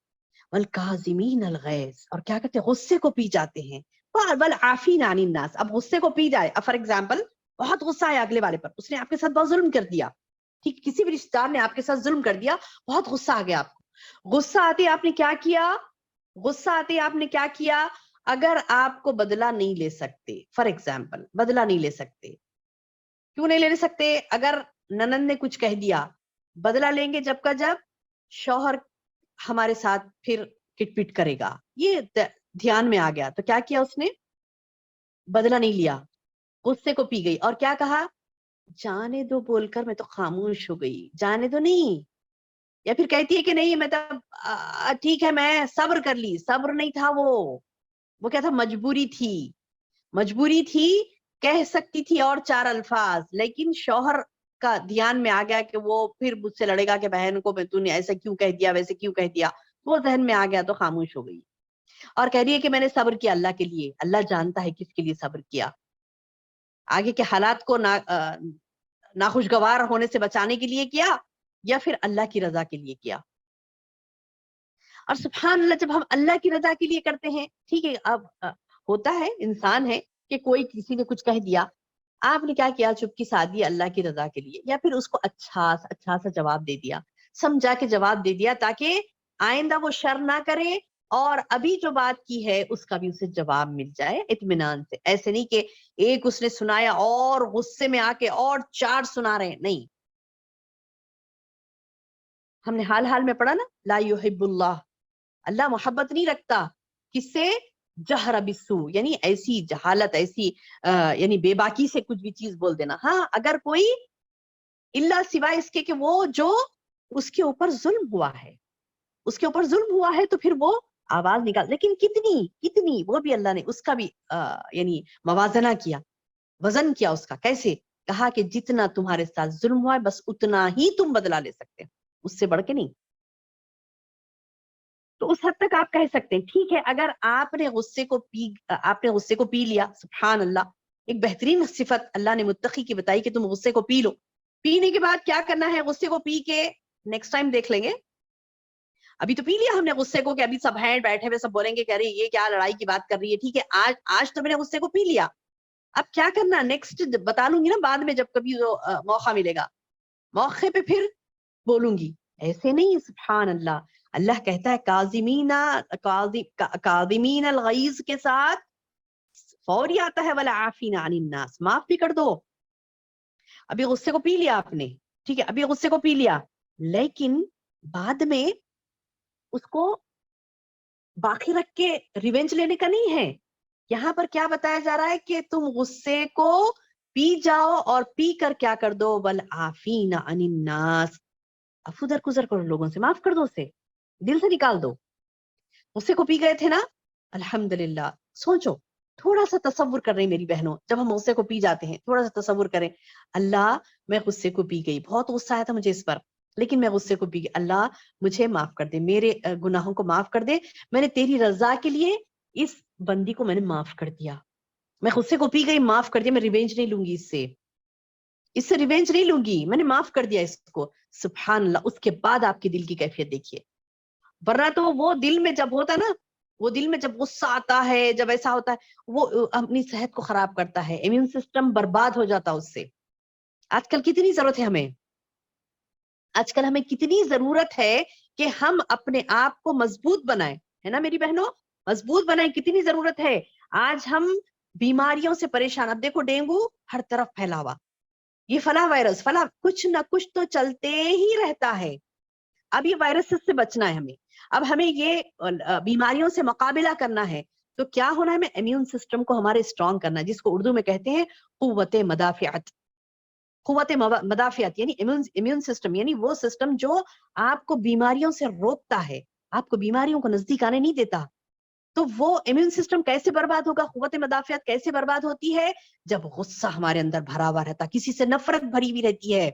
والکاظمین الغیظ, اور کیا کہتے ہیں, غصے کو پی جاتے ہیں. والعافین عن الناس, اب غصے کو پی جائے, اب فار ایگزامپل بہت غصہ آیا اگلے والے پر, اس نے آپ کے ساتھ بہت ظلم کر دیا, ٹھیک, کسی بھی رشتہ دار نے آپ کے ساتھ ظلم کر دیا, بہت غصہ آ گیا آپ کو. غصہ آتے آپ نے کیا کیا, اگر آپ کو بدلہ نہیں لے سکتے, فار ایگزامپل بدلہ نہیں لے سکتے, کیوں نہیں لے سکتے, اگر ننند نے کچھ کہہ دیا, بدلہ لیں گے جب شوہر ہمارے ساتھ پھر کٹ پٹ کرے گا, یہ دھیان میں آ گیا, تو کیا کیا اس نے, بدلہ نہیں لیا, غصے کو پی گئی, اور کیا کہا, جانے دو بول کر میں تو خاموش ہو گئی, جانے دو نہیں, یا پھر کہتی ہے کہ نہیں میں تب ٹھیک ہے میں صبر کر لی, صبر نہیں تھا, وہ کیا تھا, مجبوری تھی, کہہ سکتی تھی اور 4 الفاظ, لیکن شوہر کا دھیان میں آ گیا کہ وہ پھر مجھ سے لڑے گا کہ بہن کو تو نے ایسا کیوں کہہ دیا, ویسے کیوں کہہ دیا, وہ ذہن میں آ گیا تو خاموش ہو گئی, اور کہہ رہی ہے کہ میں نے صبر کیا اللہ کے لیے. اللہ جانتا ہے کس کے لیے صبر کیا, آگے کے حالات کو ناخوشگوار ہونے سے بچانے کے لیے کیا, یا پھر اللہ کی رضا کے لیے کیا. اور سبحان اللہ, جب ہم اللہ کی رضا کے لیے کرتے ہیں, ٹھیک ہے, اب ہوتا ہے انسان ہے کہ کوئی کسی نے کچھ کہہ دیا, آپ نے کیا کیا, چپکی سادھی اللہ کی رضا کے لیے, یا پھر اس کو اچھا سا جواب دے دیا, سمجھا کے جواب دے دیا, تاکہ آئندہ وہ شر نہ کرے, اور ابھی جو بات کی ہے اس کا بھی اسے جواب مل جائے اطمینان سے. ایسے نہیں کہ ایک اس نے سنایا اور غصے میں آ کے اور 4 سنا رہے ہیں, نہیں. ہم نے حال میں پڑھا نا, لا یحب اللہ محبت نہیں رکھتا کس سے, جہر بالسوء, ایسی جہالت, ایسی بے باکی سے کچھ بھی چیز بول دینا. ہاں اگر کوئی اللہ سوائے اس کے کہ وہ جو اس کے اوپر ظلم ہوا ہے تو پھر وہ آواز نکال, لیکن کتنی وہ بھی اللہ نے اس کا بھی موازنہ کیا, وزن کیا اس کا. کیسے, کہا کہ جتنا تمہارے ساتھ ظلم ہوا ہے بس اتنا ہی تم بدلہ لے سکتے ہیں, اس سے بڑھ کے نہیں. تو اس حد تک آپ کہہ سکتے ہیں ٹھیک ہے, اگر آپ نے غصے کو پی لیا, سبحان اللہ, ایک بہترین صفت اللہ نے متقی کی بتائی کہ تم غصے کو پی لو. پینے کے بعد کیا کرنا ہے, غصے کو پی کے نیکسٹ ٹائم دیکھ لیں گے, ابھی تو پی لیا ہم نے غصے کو کہ ابھی سب ہیں بیٹھے ہوئے سب بولیں گے کہ ارے یہ کیا لڑائی کی بات کر رہی ہے, ٹھیک ہے آج تو میں نے غصے کو پی لیا, اب کیا کرنا نیکسٹ بتا لوں گی نا بعد میں, جب کبھی موقع ملے گا موقع پہ پھر بولوں گی. ایسے نہیں, سبحان اللہ, اللہ کہتا ہے کاظمین الغیظ کے ساتھ فوری آتا ہے والعافین عن الناس, معاف بھی کر دو. ابھی غصے کو پی لیا آپ نے, ٹھیک ہے, ابھی غصے کو پی لیا, لیکن بعد میں اس کو باقی رکھ کے ریونج لینے کا نہیں ہے. یہاں پر کیا بتایا جا رہا ہے کہ تم غصے کو پی جاؤ اور پی کر کیا کر دو, والعافین عن الناس, عفو درگزر کرو لوگوں سے, معاف کر دو, اسے دل سے نکال دو. غصے کو پی گئے تھے نا, الحمدللہ. سوچو, تھوڑا سا تصور کر رہے ہیں میری بہنوں, جب ہم غصے کو پی جاتے ہیں تھوڑا سا تصور کریں, اللہ میں غصے کو پی گئی, بہت غصہ آیا تھا مجھے اس پر, لیکن میں غصے کو پی گئی, اللہ مجھے معاف کر دے, میرے گناہوں کو معاف کر دے, میں نے تیری رضا کے لیے اس بندی کو میں نے معاف کر دیا, میں غصے کو پی گئی, معاف کر دیا, میں ریونج نہیں لوں گی اس سے ریونج نہیں لوں گی, میں نے معاف کر دیا اس کو. سبحان اللہ, اس کے بعد آپ کی دل کی کیفیت دیکھیے. ورنہ تو وہ دل میں جب ہوتا نا, وہ دل میں جب غصہ آتا ہے, جب ایسا ہوتا ہے, وہ اپنی صحت کو خراب کرتا ہے, امیون سسٹم برباد ہو جاتا اس سے. آج کل کتنی ضرورت ہے ہمیں, آج کل ہمیں کتنی ضرورت ہے کہ ہم اپنے آپ کو مضبوط بنائیں, ہے نا میری بہنوں, مضبوط بنائیں, کتنی ضرورت ہے. آج ہم بیماریوں سے پریشان, اب دیکھو ڈینگو ہر طرف پھیلا ہوا, یہ فلاں وائرس فلاں, کچھ نہ کچھ تو چلتے ہی رہتا ہے. اب یہ وائرس سے بچنا ہے ہمیں, اب ہمیں یہ بیماریوں سے مقابلہ کرنا ہے, تو کیا ہونا ہے, ہمیں امیون سسٹم کو ہمارے اسٹرانگ کرنا ہے, جس کو اردو میں کہتے ہیں قوت مدافعت. قوت مدافعت یعنی امیون سسٹم, یعنی وہ سسٹم جو آپ کو بیماریوں سے روکتا ہے, آپ کو بیماریوں کو نزدیک آنے نہیں دیتا. تو وہ امیون سسٹم کیسے برباد ہوگا, قوت مدافعت کیسے برباد ہوتی ہے, جب غصہ ہمارے اندر بھرا ہوا رہتا, کسی سے نفرت بھری ہوئی رہتی ہے,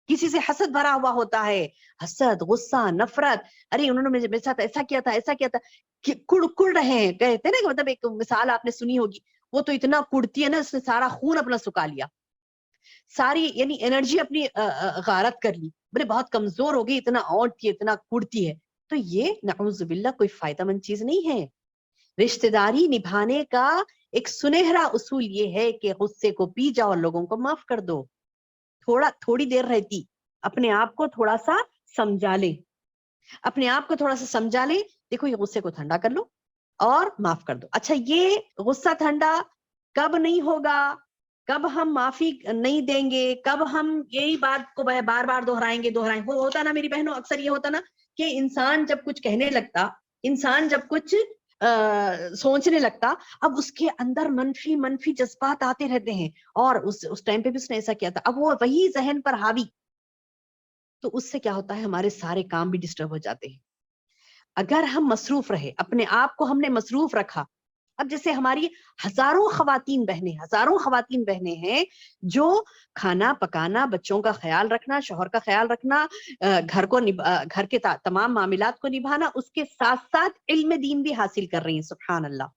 کسی سے حسد بھرا ہوا ہوتا ہے, حسد, غصہ, نفرت, ارے انہوں نے میرے ساتھ ایسا کیا تھا, ایسا کیا تھا, کڑ رہے ہیں, کہتے ہیں نا, مطلب ایک مثال آپ نے سنی ہوگی, وہ تو اتنا کڑتی ہے نا, اس نے سارا خون اپنا سکا لیا, ساری یعنی انرجی اپنی غارت کر لی, بولے بہت کمزور ہو گئی, اتنا اونٹتی ہے, اتنا کڑتی ہے. تو یہ نعوذ باللہ کوئی فائدہ مند چیز نہیں ہے. رشتہ داری نبھانے کا ایک سنہرا اصول یہ ہے کہ غصے کو پی جاؤ اور لوگوں کو معاف کر دو. تھوڑی دیر رہتی, اپنے آپ کو تھوڑا سا سمجھا لے, اپنے آپ کو تھوڑا سا سمجھا لے, دیکھو یہ غصے کو ٹھنڈا کر لو اور معاف کر دو. اچھا, یہ غصہ ٹھنڈا کب نہیں ہوگا, کب ہم معافی نہیں دیں گے, کب ہم یہی بات کو بار بار دہرائیں گے. وہ ہوتا نا میری بہنوں, اکثر یہ ہوتا نا کہ انسان جب کچھ کہنے لگتا, انسان جب کچھ سوچنے لگتا, اب اس کے اندر منفی جذبات آتے رہتے ہیں, اور اس ٹائم پہ بھی اس نے ایسا کیا تھا, اب وہ وہی ذہن پر حاوی, تو اس سے کیا ہوتا ہے, ہمارے سارے کام بھی ڈسٹرب ہو جاتے ہیں. اگر ہم مصروف رہے, اپنے آپ کو ہم نے مصروف رکھا, اب جیسے ہماری ہزاروں خواتین بہنیں ہیں جو کھانا پکانا, بچوں کا خیال رکھنا, شوہر کا خیال رکھنا, گھر کے تمام معاملات کو نبھانا, اس کے ساتھ ساتھ علم دین بھی حاصل کر رہی ہیں. سبحان اللہ,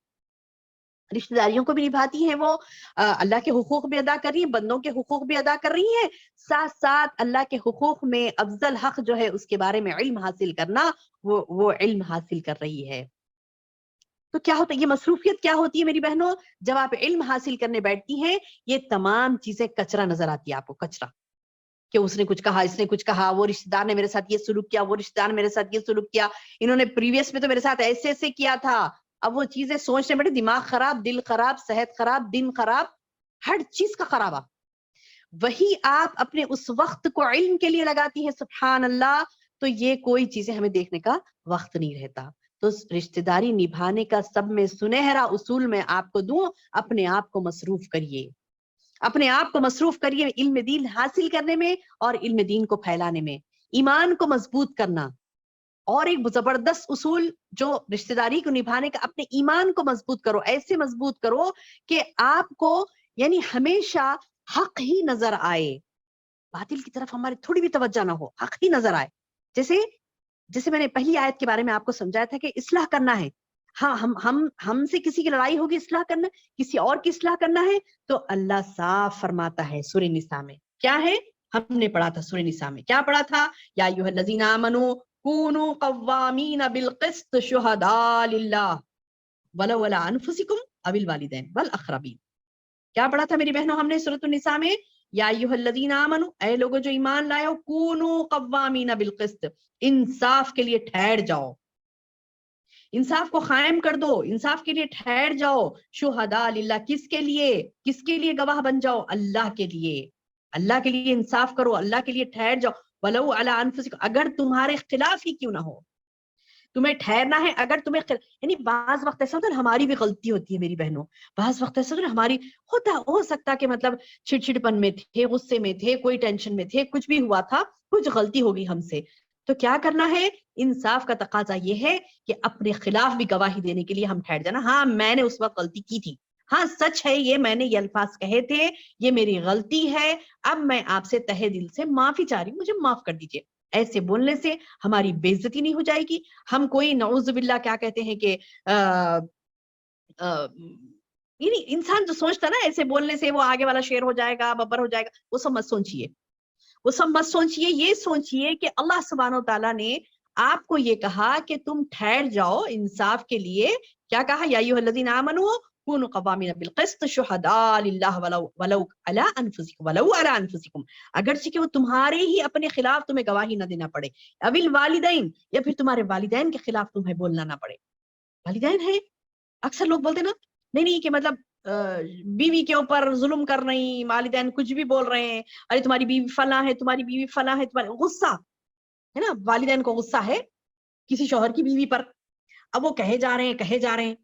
رشتہ داریوں کو بھی نبھاتی ہیں, وہ اللہ کے حقوق بھی ادا کر رہی ہیں, بندوں کے حقوق بھی ادا کر رہی ہیں, ساتھ ساتھ اللہ کے حقوق میں افضل حق جو ہے اس کے بارے میں علم حاصل کرنا, وہ علم حاصل کر رہی ہے. تو کیا ہوتا ہے, یہ مصروفیت کیا ہوتی ہے میری بہنوں, جب آپ علم حاصل کرنے بیٹھتی ہیں, یہ تمام چیزیں کچرا نظر آتی ہے آپ کو, کچرا, کہ اس نے کچھ کہا, اس نے کچھ کہا, وہ رشتہ دار نے میرے ساتھ یہ سلوک کیا, وہ رشتہ دار میرے ساتھ یہ سلوک کیا, انہوں نے پریویس میں تو میرے ساتھ ایسے کیا تھا. اب وہ چیزیں سوچنے بیٹھے, دماغ خراب, دل خراب, صحت خراب, دن خراب, ہر چیز کا خرابہ. وہی آپ اپنے اس وقت کو علم کے لیے لگاتی ہیں, سبحان اللہ, تو یہ کوئی چیزیں ہمیں دیکھنے کا وقت نہیں رہتا. تو رشتہ داری نبھانے کا سب میں سنہرا اصول میں آپ کو دوں, اپنے آپ کو مصروف کریے, اپنے آپ کو مصروف کریے علم دین حاصل کرنے میں اور علم دین کو پھیلانے میں, ایمان کو مضبوط کرنا. اور ایک زبردست اصول جو رشتہ داری کو نبھانے کا, اپنے ایمان کو مضبوط کرو, ایسے مضبوط کرو کہ آپ کو یعنی ہمیشہ حق ہی نظر آئے, باطل کی طرف ہماری تھوڑی بھی توجہ نہ ہو, حق ہی نظر آئے. جیسے میں نے پہلی آیت کے بارے میں آپ کو سمجھایا تھا کہ اصلاح کرنا ہے, ہاں ہم سے کسی کی لڑائی ہوگی, اصلاح کرنا, کسی اور کی اصلاح کرنا ہے, تو اللہ صاف فرماتا ہے سورہ نساء میں, کیا ہے, ہم نے پڑھا تھا سورہ نساء میں, کیا پڑھا تھا, یا ایھا الذین آمنوا کونوا قوامین بالقسط شہداء للہ ولو علی انفسکم او الوالدین والاقربین. کیا پڑھا تھا میری بہنوں ہم نے سورۃ النساء میں؟ یا ایھا الذین آمنوا، اے لوگوں جو ایمان لائے ہو، کونوا قوامین بالقسط، انصاف کے لیے ٹھہر جاؤ، انصاف کو قائم کر دو، انصاف کے لیے ٹھہر جاؤ. شہداء للہ، کس کے لیے؟ کس کے لیے گواہ بن جاؤ؟ اللہ کے لیے. اللہ کے لیے انصاف کرو، اللہ کے لیے ٹھہر جاؤ. ولو علی انفسکم، اگر تمہارے خلاف ہی کیوں نہ ہو، تمہیں ٹھہرنا ہے. اگر تمہیں یعنی بعض وقت ایسا ہوتا ہے ہماری بھی غلطی ہوتی ہے میری بہنوں، بعض وقت ایسا ہوتا ہے ہماری ہو سکتا کہ مطلب چڑچڑپن میں تھے، غصے میں تھے، کوئی ٹینشن میں تھے، کچھ بھی ہوا تھا، کچھ غلطی ہوگی ہم سے. تو کیا کرنا ہے؟ انصاف کا تقاضا یہ ہے کہ اپنے خلاف بھی گواہی دینے کے لیے ہم ٹھہر جانا. ہاں میں نے اس وقت غلطی کی تھی، ہاں سچ ہے یہ، میں نے یہ الفاظ کہے تھے، یہ میری غلطی ہے، اب میں آپ سے تہہ دل سے معافی چاہ رہی ہوں، مجھے معاف کر دیجیے. ایسے بولنے سے ہماری بے عزتی نہیں ہو جائے گی. ہم کوئی نعوذ باللہ کیا کہتے ہیں کہ یعنی انسان جو سوچتا نا ایسے بولنے سے وہ آگے والا شیر ہو جائے گا، ببر ہو جائے گا، وہ سب مت سوچیے، وہ سب مت سوچیے. یہ سوچیے کہ اللہ سبحانہ و تعالیٰ نے آپ کو یہ کہا کہ تم ٹھہر جاؤ انصاف کے لیے. کیا کہا؟ یا ایھا الذین آمنوا کونوا قوامین بالقسط شہداء للہ ولو علی انفسکم، اگرچہ کہ وہ تمہارے ہی اپنے خلاف تمہیں گواہی نہ دینا پڑے. او الوالدین، یا پھر تمہارے والدین کے خلاف تمہیں بولنا نہ پڑے. والدین ہیں، اکثر لوگ بولتے نا نہیں کہ مطلب بیوی کے اوپر ظلم کر رہی، والدین کچھ بھی بول رہے ہیں، ارے تمہاری بیوی فلاں ہے، تمہاری بیوی فلاں ہے، تمہارے غصہ ہے نا، والدین کو غصہ ہے کسی شوہر کی بیوی پر. اب وہ کہے جا رہے ہیں.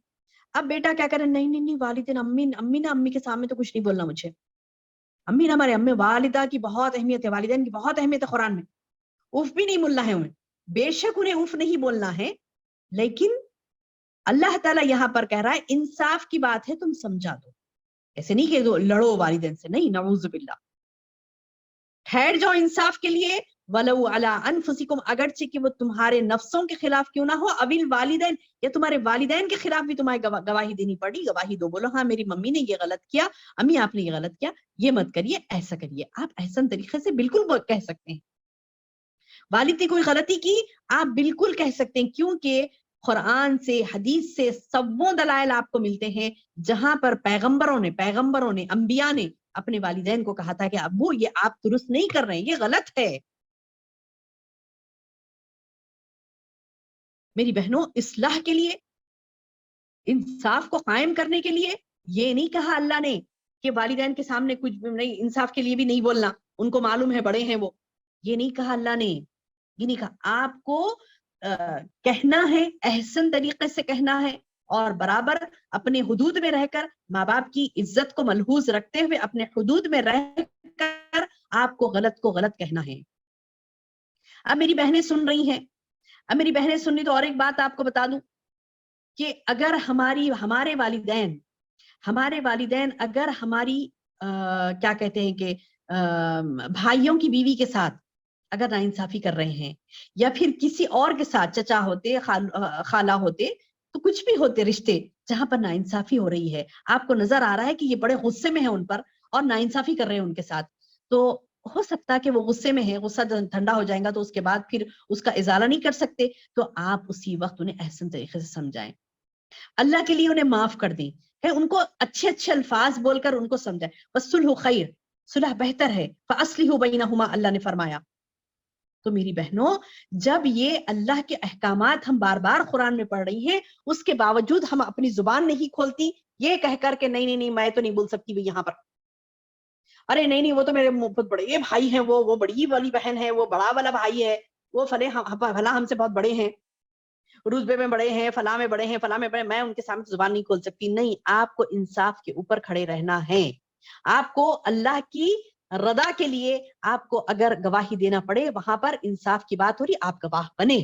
اب بیٹا کیا کرے؟ نہیں والدین، امی کے سامنے تو کچھ نہیں بولنا مجھے. امی نا، ہمارے امی والدہ کی بہت اہمیت ہے، والدین کی بہت اہمیت ہے قرآن میں. اف بھی نہیں بولنا ہے انہیں، بے شک انہیں اف نہیں بولنا ہے، لیکن اللہ تعالیٰ یہاں پر کہہ رہا ہے انصاف کی بات ہے، تم سمجھا دو. ایسے نہیں کہ لڑو والدین سے، نہیں، نعوذ باللہ. ٹھہر جاؤ انصاف کے لیے. ولو علی انفسکم، اگرچہ کہ وہ تمہارے نفسوں کے خلاف کیوں نہ ہو. اویل والدین، یا تمہارے والدین کے خلاف بھی تمہیں گواہی دینی پڑی، گواہی دو، بولو ہاں میری ممی نے یہ غلط کیا، امی آپ نے یہ غلط کیا، یہ مت کریے، ایسا کریے. آپ احسن طریقے سے بالکل کہہ سکتے ہیں. والد نے کوئی غلطی کی، آپ بالکل کہہ سکتے ہیں، کیونکہ قرآن سے، حدیث سے سبوں دلائل آپ کو ملتے ہیں جہاں پر پیغمبروں نے، انبیاء نے اپنے والدین کو کہا تھا کہ ابو یہ آپ درست نہیں کر رہے ہیں، یہ غلط ہے. میری بہنوں، اصلاح کے لیے، انصاف کو قائم کرنے کے لیے یہ نہیں کہا اللہ نے کہ والدین کے سامنے کچھ نہیں، انصاف کے لیے بھی نہیں بولنا، ان کو معلوم ہے بڑے ہیں وہ. یہ نہیں کہا اللہ نے، یہ نہیں کہا. آپ کو کہنا ہے، احسن طریقے سے کہنا ہے، اور برابر اپنے حدود میں رہ کر، ماں باپ کی عزت کو ملحوظ رکھتے ہوئے اپنے حدود میں رہ کر آپ کو غلط کہنا ہے. اب میری بہنیں سن رہی ہیں، تو اور ایک بات آپ کو بتا دوں کہ اگر ہمارے والدین اگر ہماری کیا کہتے ہیں کہ بھائیوں کی بیوی کے ساتھ اگر ناانصافی کر رہے ہیں، یا پھر کسی اور کے ساتھ، چچا ہوتے، خالہ ہوتے، تو کچھ بھی ہوتے رشتے جہاں پر ناانصافی ہو رہی ہے، آپ کو نظر آ رہا ہے کہ یہ بڑے غصے میں ہیں ان پر اور ناانصافی کر رہے ہیں ان کے ساتھ، تو ہو سکتا کہ وہ غصے میں ہے، غصہ ٹھنڈا ہو جائے گا تو اس کے بعد پھر اس کا ازالہ نہیں کر سکتے، تو آپ اسی وقت انہیں احسن طریقے سے سمجھائیں، اللہ کے لیے انہیں معاف کر دیں، ان کو اچھے الفاظ بول کر ان کو سمجھائیں. وَالصُّلْحُ خَيْرٌ، صلح بہتر ہے. فَأَصْلِحُوا بَيْنَهُمَا، اللہ نے فرمایا. تو میری بہنوں، جب یہ اللہ کے احکامات ہم بار بار قرآن میں پڑھ رہی ہیں، اس کے باوجود ہم اپنی زبان نہیں کھولتی یہ کہہ کر کہ نہیں میں تو نہیں بول سکتی یہاں پر، ارے نہیں وہ تو میرے بہت بڑے بھائی ہیں، وہ بڑی والی بہن ہے، وہ بڑا والا بھائی ہے، وہ فلاں ہم سے بہت بڑے ہیں، روزبے میں بڑے ہیں، فلاں میں بڑے ہیں، فلاں میں بڑے، میں ان کے سامنے زبان نہیں کھول سکتی. نہیں، آپ کو انصاف کے اوپر کھڑے رہنا ہے. آپ کو اللہ کی رضا کے لیے آپ کو اگر گواہی دینا پڑے، وہاں پر انصاف کی بات ہو رہی، آپ گواہ بنے.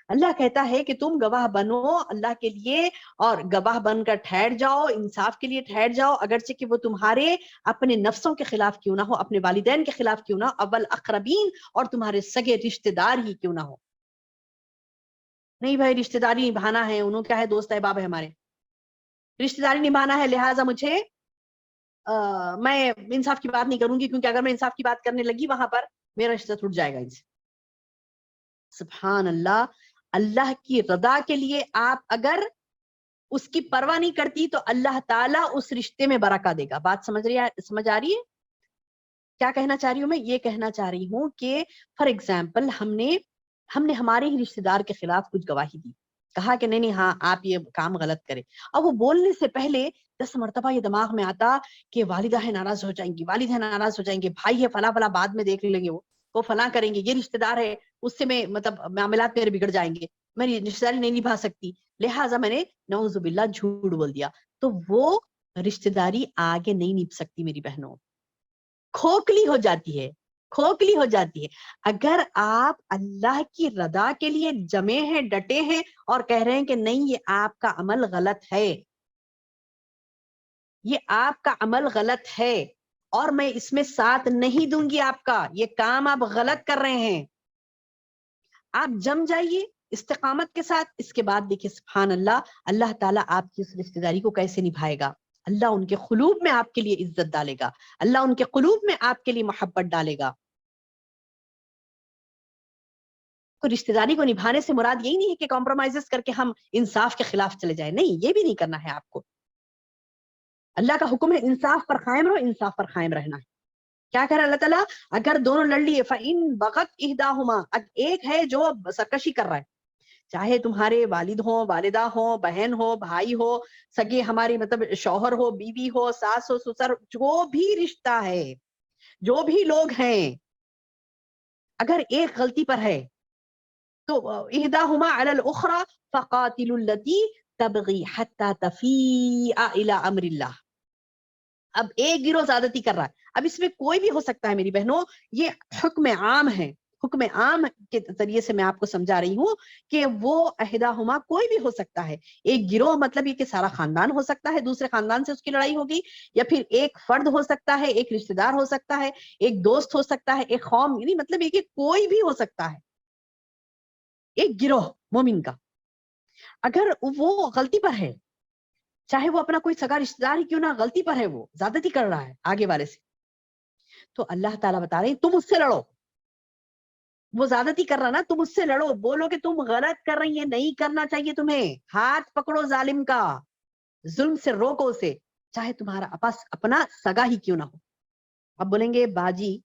اللہ کہتا ہے کہ تم گواہ بنو اللہ کے لیے، اور گواہ بن کر ٹھہر جاؤ، انصاف کے لیے ٹھہر جاؤ، اگرچہ کہ وہ تمہارے اپنے نفسوں کے خلاف کیوں نہ ہو، اپنے والدین کے خلاف کیوں نہ ہو، اول اقربین، اور تمہارے سگے رشتہ دار ہی کیوں نہ ہو. نہیں بھائی رشتہ داری نبھانا ہے، انہوں کیا ہے، دوست احباب ہے ہمارے، رشتہ داری نبھانا ہے، لہٰذا مجھے میں انصاف کی بات نہیں کروں گی، کیونکہ اگر میں انصاف کی بات کرنے لگی وہاں پر میرا رشتہ ٹوٹ جائے گا ان سے. سبحان اللہ. اللہ کی رضا کے لیے آپ اگر اس کی پرواہ نہیں کرتی تو اللہ تعالیٰ اس رشتے میں برکت دے گا. بات سمجھ آ رہی ہے کیا کہنا چاہ رہی ہوں میں؟ یہ کہنا چاہ رہی ہوں کہ فار ایگزامپل ہم نے ہمارے ہی رشتے دار کے خلاف کچھ گواہی دی, کہا کہ نہیں ہاں آپ یہ کام غلط کرے, اور وہ بولنے سے پہلے 10 مرتبہ یہ دماغ میں آتا کہ والدہ ہے ناراض ہو جائیں گی, والد ہے ناراض ہو جائیں گے, بھائی ہے فلاں فلاں بعد میں دیکھ لیں گے, وہ فلاں کریں گے, یہ رشتے دار ہے اس سے میں مطلب معاملات میرے بگڑ جائیں گے, میری رشتے داری نہیں نبھا سکتی, لہٰذا میں نے نعوذ باللہ جھوٹ بول دیا. تو وہ رشتے داری آگے نہیں نبھ سکتی میری بہنوں, کھوکھلی ہو جاتی ہے, کھوکھلی ہو جاتی ہے. اگر آپ اللہ کی رضا کے لیے جمے ہیں, ڈٹے ہیں اور کہہ رہے ہیں کہ نہیں یہ آپ کا عمل غلط ہے, یہ آپ کا عمل غلط ہے اور میں اس میں ساتھ نہیں دوں گی آپ کا, یہ کام آپ غلط کر رہے ہیں, آپ جم جائیے استقامت کے ساتھ. اس کے بعد دیکھیے سبحان اللہ, اللہ تعالیٰ آپ کی اس رشتے داری کو کیسے نبھائے گا. اللہ ان کے قلوب میں آپ کے لیے عزت ڈالے گا, اللہ ان کے قلوب میں آپ کے لیے محبت ڈالے گا. تو رشتے داری کو نبھانے سے مراد یہی نہیں ہے کہ کمپرومائز کر کے ہم انصاف کے خلاف چلے جائیں, نہیں, یہ بھی نہیں کرنا ہے آپ کو. اللہ کا حکم ہے انصاف پر قائم رہو, انصاف پر قائم رہنا ہے. کیا کہہ رہا اللہ تعالیٰ, اگر دونوں لڑ لیے فَإِن بَغَتْ إِحْدَاهُمَا, ایک ہے جو سرکشی کر رہا ہے, چاہے تمہارے والد ہو, والدہ ہو, بہن ہو, بھائی ہو, سگے ہماری مطلب شوہر ہو, بیوی ہو, ساس ہو, سسر, جو بھی رشتہ ہے, جو بھی لوگ ہیں, اگر ایک غلطی پر ہے تو احداہما علی الاخری فقاتلوا التي تبغي حتى تفیء الی امر اللہ. اب ایک گروہ زیادتی کر رہا ہے, اب اس میں کوئی بھی ہو سکتا ہے میری بہنوں, یہ حکم عام ہے, حکم عام کے ذریعے سے میں آپ کو سمجھا رہی ہوں کہ وہ احداہما کوئی بھی ہو سکتا ہے. ایک گروہ مطلب یہ کہ سارا خاندان ہو سکتا ہے, دوسرے خاندان سے اس کی لڑائی ہوگی, یا پھر ایک فرد ہو سکتا ہے, ایک رشتہ دار ہو سکتا ہے, ایک دوست ہو سکتا ہے, ایک قوم, یعنی مطلب یہ کہ کوئی بھی ہو سکتا ہے, ایک گروہ مومن کا اگر وہ غلطی پر ہے, چاہے وہ اپنا کوئی سگا رشتہ دار ہی کیوں نہ, غلطی پر ہے, وہ زیادتی کر رہا ہے آگے والے سے, تو اللہ تعالیٰ بتا رہے ہیں تم اس سے لڑو. وہ زیادتی کر رہا نا, تم اس سے لڑو, بولو کہ تم غلط کر رہی ہیں, نہیں کرنا چاہیے تمہیں, ہاتھ پکڑو ظالم کا, ظلم سے روکو اسے, چاہے تمہارا اپنا سگا ہی کیوں نہ ہو. اب بولیں گے باجی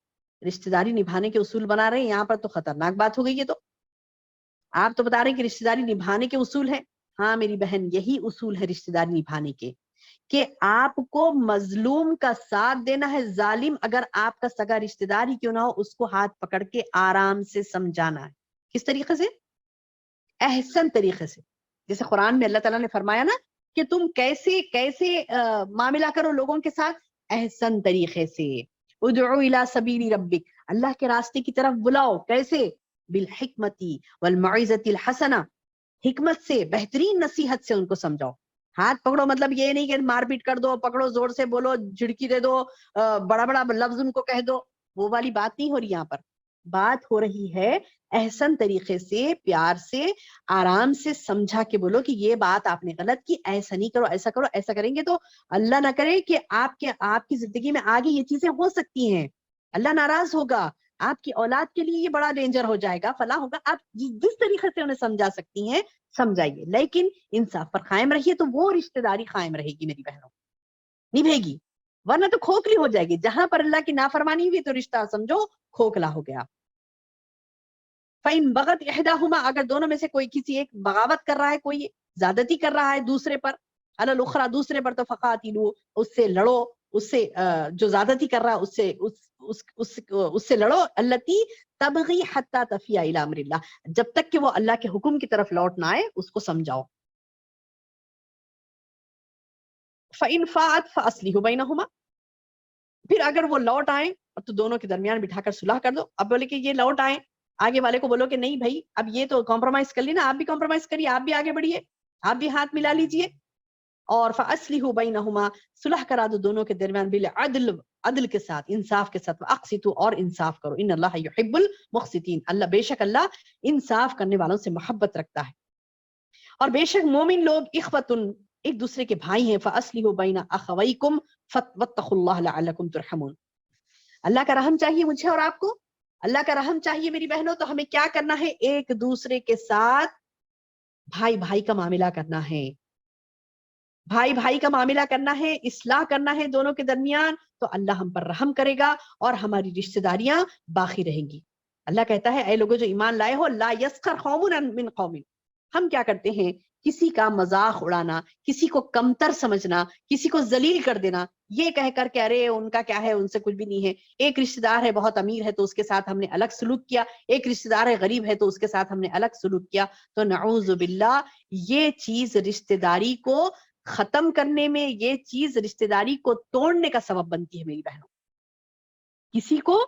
رشتہ داری نبھانے کے اصول بنا رہے ہیں, یہاں پر تو خطرناک بات ہو گئی ہے. تو آپ تو بتا رہے ہیں کہ رشتہ داری نبھانے کے اصول ہیں. ہاں میری بہن, یہی اصول ہے رشتہ داری نبھانے کے, کہ آپ کو مظلوم کا ساتھ دینا ہے. ظالم اگر آپ کا سگا رشتہ دار ہی کیوں نہ ہو, اس کو ہاتھ پکڑ کے آرام سے سمجھانا ہے. کس طریقے سے؟ احسن طریقے سے. جیسے قرآن میں اللہ تعالیٰ نے فرمایا نا کہ تم کیسے کیسے معاملہ کرو لوگوں کے ساتھ, احسن طریقے سے. ادعو الی سبیل ربک, اللہ کے راستے کی طرف بلاؤ, کیسے؟ بالحکمتی والموعظۃ الحسنہ, حکمت سے, بہترین نصیحت سے ان کو سمجھاؤ. ہاتھ پکڑو مطلب یہ نہیں کہ مار پیٹ کر دو, پکڑو زور سے بولو, جھڑکی دے دو, بڑا بڑا لفظ ان کو کہہ دو, وہ والی بات نہیں ہو رہی. یہاں پر بات ہو رہی ہے احسن طریقے سے, پیار سے, آرام سے سمجھا کے بولو کہ یہ بات آپ نے غلط کی, ایسا نہیں کرو, ایسا کرو. ایسا کریں گے تو اللہ نہ کرے کہ آپ کی زندگی میں آگے یہ چیزیں ہو سکتی ہیں, اللہ ناراض ہوگا, آپ کی اولاد کے لیے یہ بڑا ڈینجر ہو جائے گا, فلاں ہوگا. آپ جس طریقے سے انہیں سمجھا سکتی ہیں سمجھائیے, لیکن انصاف پر قائم رہیے, تو وہ رشتہ داری قائم رہے گی میری بہنوں, نبھے گی. ورنہ تو کھوکھلی ہو جائے گی. جہاں پر اللہ کی نافرمانی ہوئی تو رشتہ سمجھو کھوکھلا ہو گیا. فَإِن بَغَتْ إِحْدَاهُمَا, اگر دونوں میں سے کوئی کسی ایک بغاوت کر رہا ہے, کوئی زیادتی کر رہا ہے دوسرے پر, علی الاخری, دوسرے پر, تو فقاتلوا, اس سے لڑو, اس سے جو زیادتی کر رہا ہے اس سے لڑو, التی تبغی حتی تفیء الی امر اللہ, جب تک کہ وہ اللہ کے حکم کی طرف لوٹ نہ آئے, اس کو سمجھاؤ. فَإِن فَاءَتْ فَأَصْلِحُوا بَيْنَهُمَا, پھر اگر وہ لوٹ آئیں تو دونوں کے درمیان بٹھا کر صلح کر دو. اب بولے کہ یہ لوٹ آئیں, آگے والے کو بولو کہ نہیں بھائی اب یہ تو کمپرومائز کر لی نا, آپ بھی کمپرومائز کریے, آپ بھی آگے بڑھیے, آپ بھی ہاتھ ملا لیجئے. اور فَأَصْلِحُوا بَيْنَهُمَا, صلح کرا دو دونوں کے درمیان, بالعدل, عدل کے ساتھ, انصاف کے ساتھ. وَأَقْسِطُوا, اور انصاف کرو. ان اللہ يحب المقسطین, اللہ بے شک اللہ انصاف کرنے والوں سے محبت رکھتا ہے. اور بے شک مومن لوگ اخوۃ, ایک دوسرے کے بھائی ہیں. فَأَصْلِحُوا بَيْنَ أَخَوَيْكُمْ وَاتَّقُوا اللَّهَ لَعَلَّكُمْ تُرْحَمُونَ. اللہ کا رحم چاہیے مجھے اور آپ کو, اللہ کا رحم چاہیے میری بہنوں تو ہمیں کیا کرنا ہے؟ ایک دوسرے کے ساتھ بھائی بھائی کا معاملہ کرنا ہے، بھائی بھائی کا معاملہ کرنا ہے، اصلاح کرنا ہے دونوں کے درمیان، تو اللہ ہم پر رحم کرے گا اور ہماری رشتہ داریاں باقی رہیں گی۔ اللہ کہتا ہے اے لوگوں جو ایمان لائے ہو، لا یسخر قوم من قوم، ہم کیا کرتے ہیں؟ کسی کا مذاق اڑانا، کسی کو کمتر سمجھنا، کسی کو ذلیل کر دینا، یہ کہہ کر کہ ارے ان کا کیا ہے، ان سے کچھ بھی نہیں ہے۔ ایک رشتہ دار ہے بہت امیر ہے تو اس کے ساتھ ہم نے الگ سلوک کیا، ایک رشتہ دار ہے غریب ہے تو اس کے ساتھ ہم نے الگ سلوک کیا، تو نعوذ باللہ یہ چیز رشتہ داری کو ختم کرنے میں، یہ چیز رشتہ داری کو توڑنے کا سبب بنتی ہے میری بہنوں۔ کسی کو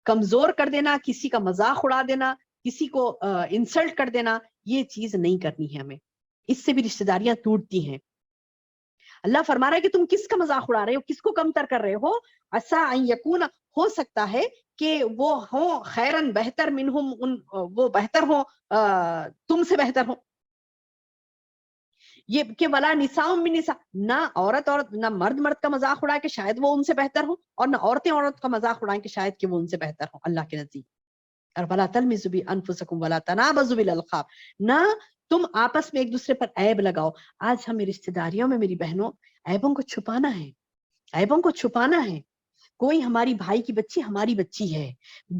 کمزور کر دینا، کسی کا مذاق اڑا دینا، کسی کو انسلٹ کر دینا، یہ چیز نہیں کرنی ہے ہمیں، اس سے بھی رشتہ داریاں ٹوٹتی ہیں۔ اللہ فرما رہا ہے کہ تم کس کا مذاق اڑا رہے ہو، کس کو کمتر کر رہے ہو؟ عسیٰ ان یکون، ہو سکتا ہے کہ وہ ہوں خیرن بہتر منہم، وہ بہتر ہوں، تم سے بہتر ہوں۔ یہ کہ ولا نساء من نساء، نہ عورت نہ مرد کا مذاق اڑائے کہ شاید وہ ان سے بہتر ہوں، اور نہ عورتیں عورت کا مذاق اڑائیں کہ شاید کہ وہ ان سے بہتر ہوں اللہ کے نزدیک۔ اور ولا تلمزوا بانفسکم ولا تنابزوا بالالقاب، نہ تم آپس میں ایک دوسرے پر عیب لگاؤ۔ آج ہمیں رشتہ داریوں میں میری بہنوں عیبوں کو چھپانا ہے، عیبوں کو چھپانا ہے۔ کوئی ہماری بھائی کی بچی ہماری بچی ہے،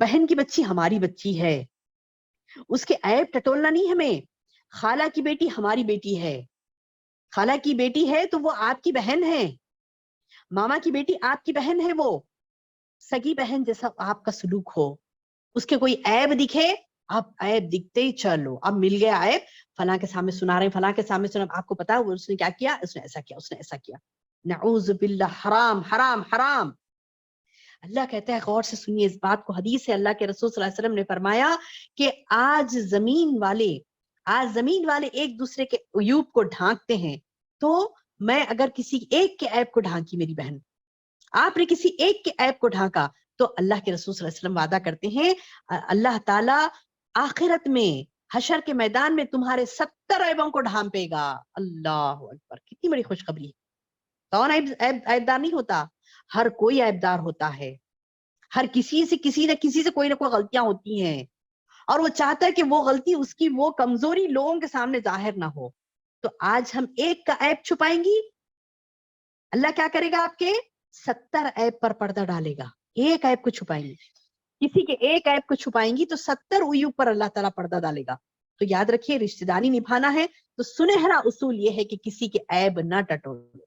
بہن کی بچی ہماری بچی ہے، اس کے عیب ٹٹولنا نہیں ہمیں۔ خالہ کی بیٹی ہماری بیٹی ہے، خالہ کی بیٹی ہے تو وہ آپ کی بہن ہے، ماما کی بیٹی آپ کی بہن ہے، وہ سگی بہن جیسا آپ کا سلوک ہو۔ اس کے کوئی عیب دکھے، آپ عیب دکھتے ہی چلو، اب مل گیا عیب، فلاں کے سامنے سنا رہے ہیں، فلاں کے سامنے سنا، آپ کو پتا ہے اس نے کیا کیا، اس نے ایسا کیا، اس نے ایسا کیا، نعوذ باللہ، حرام حرام حرام۔ اللہ کہتا ہے غور سے سنیے اس بات کو، حدیث ہے اللہ کے رسول صلی اللہ علیہ وسلم نے فرمایا کہ آج زمین والے ایک دوسرے کے عیوب کو ڈھانکتے ہیں، تو میں اگر کسی ایک کے عیب کو ڈھانکی میری بہن، آپ نے کسی ایک کے عیب کو ڈھانکا، تو اللہ کے رسول صلی اللہ علیہ وسلم وعدہ کرتے ہیں اللہ تعالی آخرت میں حشر کے میدان میں تمہارے 70 عیبوں کو ڈھانپے گا۔ اللہ اکبر، کتنی بڑی خوشخبری ہے۔ کون عیبدار نہیں ہوتا؟ ہر کوئی عیبدار ہوتا ہے، ہر کسی نہ کسی سے کوئی نہ کوئی غلطیاں ہوتی ہیں، اور وہ چاہتا ہے کہ وہ غلطی، اس کی وہ کمزوری لوگوں کے سامنے ظاہر نہ ہو۔ تو آج ہم ایک کا عیب چھپائیں گی، اللہ کیا کرے گا؟ آپ کے 70 عیب پر پردہ ڈالے گا۔ ایک عیب کو چھپائیں گی، کسی کے ایک عیب کو چھپائیں گی تو 70 عیوب پر اللہ تعالیٰ پردہ ڈالے گا۔ تو یاد رکھیے رشتہ داری نبھانا ہے تو سنہرا اصول یہ ہے کہ کسی کے عیب نہ ٹٹولو،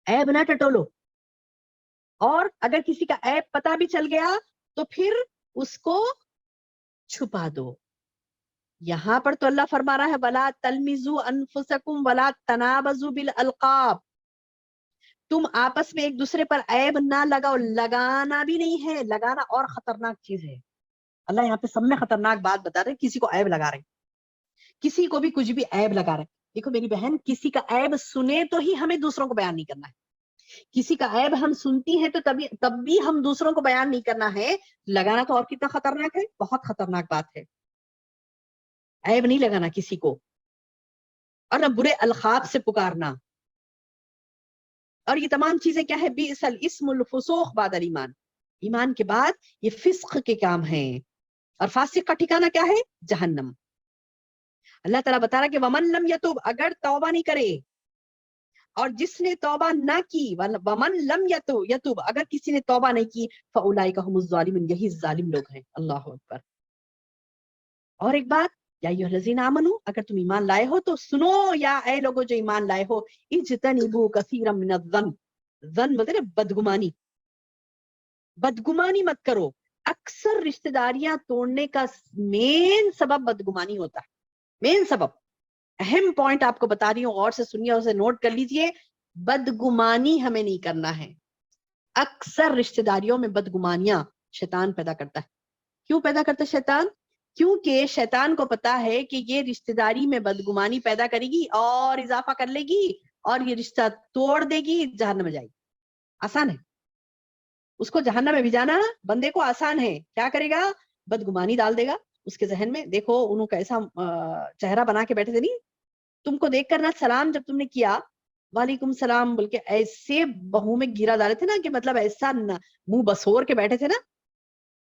عیب نہ ٹٹولو، اور اگر کسی کا عیب پتہ بھی چل گیا تو پھر اس کو چھپا دو۔ یہاں پر تو اللہ فرما رہا ہے وَلَا تَلْمِزُوا أَنفُسَكُمْ وَلَا تَنَابَزُوا بِالْأَلْقَابِ، تم آپس میں ایک دوسرے پر عیب نہ لگاؤ، لگانا بھی نہیں ہے، لگانا اور خطرناک چیز ہے۔ اللہ یہاں پہ سب میں خطرناک بات بتا رہے، کسی کو عیب لگا رہے، کسی کو بھی کچھ بھی عیب لگا رہے۔ دیکھو میری بہن، کسی کا عیب سنے تو ہی ہمیں دوسروں کو بیان نہیں کرنا ہے، کسی کا عیب ہم سنتی ہیں تو تب بھی ہم دوسروں کو بیان نہیں کرنا ہے، لگانا تو اور کتنا خطرناک ہے، بہت خطرناک بات ہے۔ عیب نہیں لگانا کسی کو، اور نہ برے القاب سے پکارنا، اور یہ تمام چیزیں کیا ہے؟ بئس الاسم الفسوق بعد الایمان، ایمان کے بعد یہ فسق کے کام ہیں، اور فاسق کا ٹھکانہ کیا ہے؟ جہنم۔ اللہ تعالیٰ بتا رہا کہ ومن لم یتوب، اگر توبہ نہیں کرے، اور جس نے توبہ نہ کی، ومن لم یتوب، اگر کسی نے توبہ نہیں کی، فاولئک هم الظالمون، یہی ظالم لوگ ہیں۔ اللہ اکبر۔ اور ایک بات، یا ایھا الذین آمنوا، اگر تم ایمان لائے ہو تو سنو، یا اے لوگوں جو ایمان لائے ہو، اجتنبوا کثیرا من الظن، ظن بولتے نا بدگمانی، بدگمانی مت کرو۔ اکثر رشتہ داریاں توڑنے کا مین سبب بدگمانی ہوتا ہے، مین سبب۔ اہم پوائنٹ آپ کو بتا رہی ہوں، غور سے سنیے، اسے نوٹ کر لیجئے، بدگمانی ہمیں نہیں کرنا ہے۔ اکثر رشتہ داریوں میں بدگمانیاں شیطان پیدا کرتا ہے۔ کیوں پیدا کرتا ہے شیطان؟ کیونکہ شیطان کو پتا ہے کہ یہ رشتہ داری میں بدگمانی پیدا کرے گی اور اضافہ کر لے گی، اور یہ رشتہ توڑ دے گی، جہنم میں جائے گی۔ آسان ہے اس کو جہنم میں بھجانا، بندے کو آسان ہے۔ کیا کرے گا؟ بدگمانی ڈال دے گا اس کے ذہن میں۔ دیکھو انہوں کیسا چہرہ بنا کے بیٹھے تھے، نہیں تم کو دیکھ کر نہ سلام جب تم نے کیا، وعلیکم السلام بول کے ایسے بہوں میں گیرا ڈالے تھے نا، کہ مطلب ایسا منہ بسور کے بیٹھے تھے نا،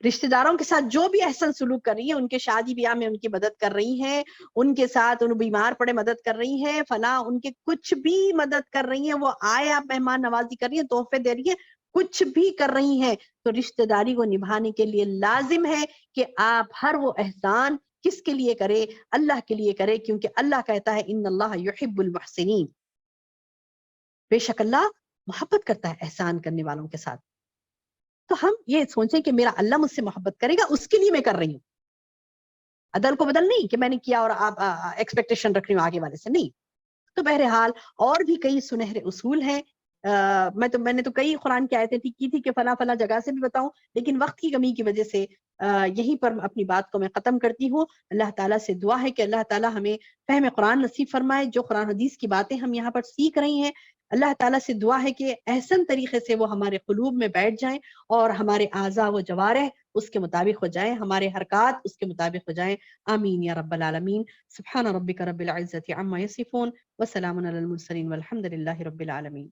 رشتہ داروں کے ساتھ جو بھی احسن سلوک کر رہی ہیں، ان کے شادی بیاہ میں ان کی مدد کر رہی ہیں، ان کے ساتھ ان بیمار پڑے مدد کر رہی ہیں، فلاں ان کے کچھ بھی مدد کر رہی ہیں، وہ آئے آپ مہمان نوازی کر رہی ہیں، تحفے دے رہی ہیں، کچھ بھی کر رہی ہیں، تو رشتہ داری کو نبھانے کے لیے لازم ہے کہ آپ ہر وہ احسان کس کے لیے کرے؟ اللہ کے لیے کرے، کیونکہ اللہ کہتا ہے ان اللہ یحب المحسنین، بے شک اللہ محبت کرتا ہے احسان کرنے والوں کے ساتھ۔ تو ہم یہ سوچیں کہ میرا اللہ مجھ سے محبت کرے گا، اس کے لیے میں کر رہی ہوں، عدل کو بدل نہیں کہ میں نے کیا اور آپ ایکسپیکٹیشن رکھ رہی ہوں آگے والے سے، نہیں۔ تو بہرحال اور بھی کئی سنہرے اصول ہیں، میں نے تو کئی قرآن کی آیتیں کی تھی کہ فلاں فلاں جگہ سے بھی بتاؤں، لیکن وقت کی کمی کی وجہ سے یہیں پر اپنی بات کو میں ختم کرتی ہوں۔ اللہ تعالیٰ سے دعا ہے کہ اللہ تعالیٰ ہمیں فہم قرآن نصیب فرمائے، جو قرآن حدیث کی باتیں ہم یہاں پر سیکھ رہی ہیں، اللہ تعالیٰ سے دعا ہے کہ احسن طریقے سے وہ ہمارے قلوب میں بیٹھ جائیں اور ہمارے اعضاء و جوارح اس کے مطابق ہو جائیں، ہمارے حرکات اس کے مطابق ہو جائیں۔ آمین یا رب العالمین۔ سبحان ربک رب العزت عما یصفون وسلام علی المرسلین والحمد للہ رب العالمین۔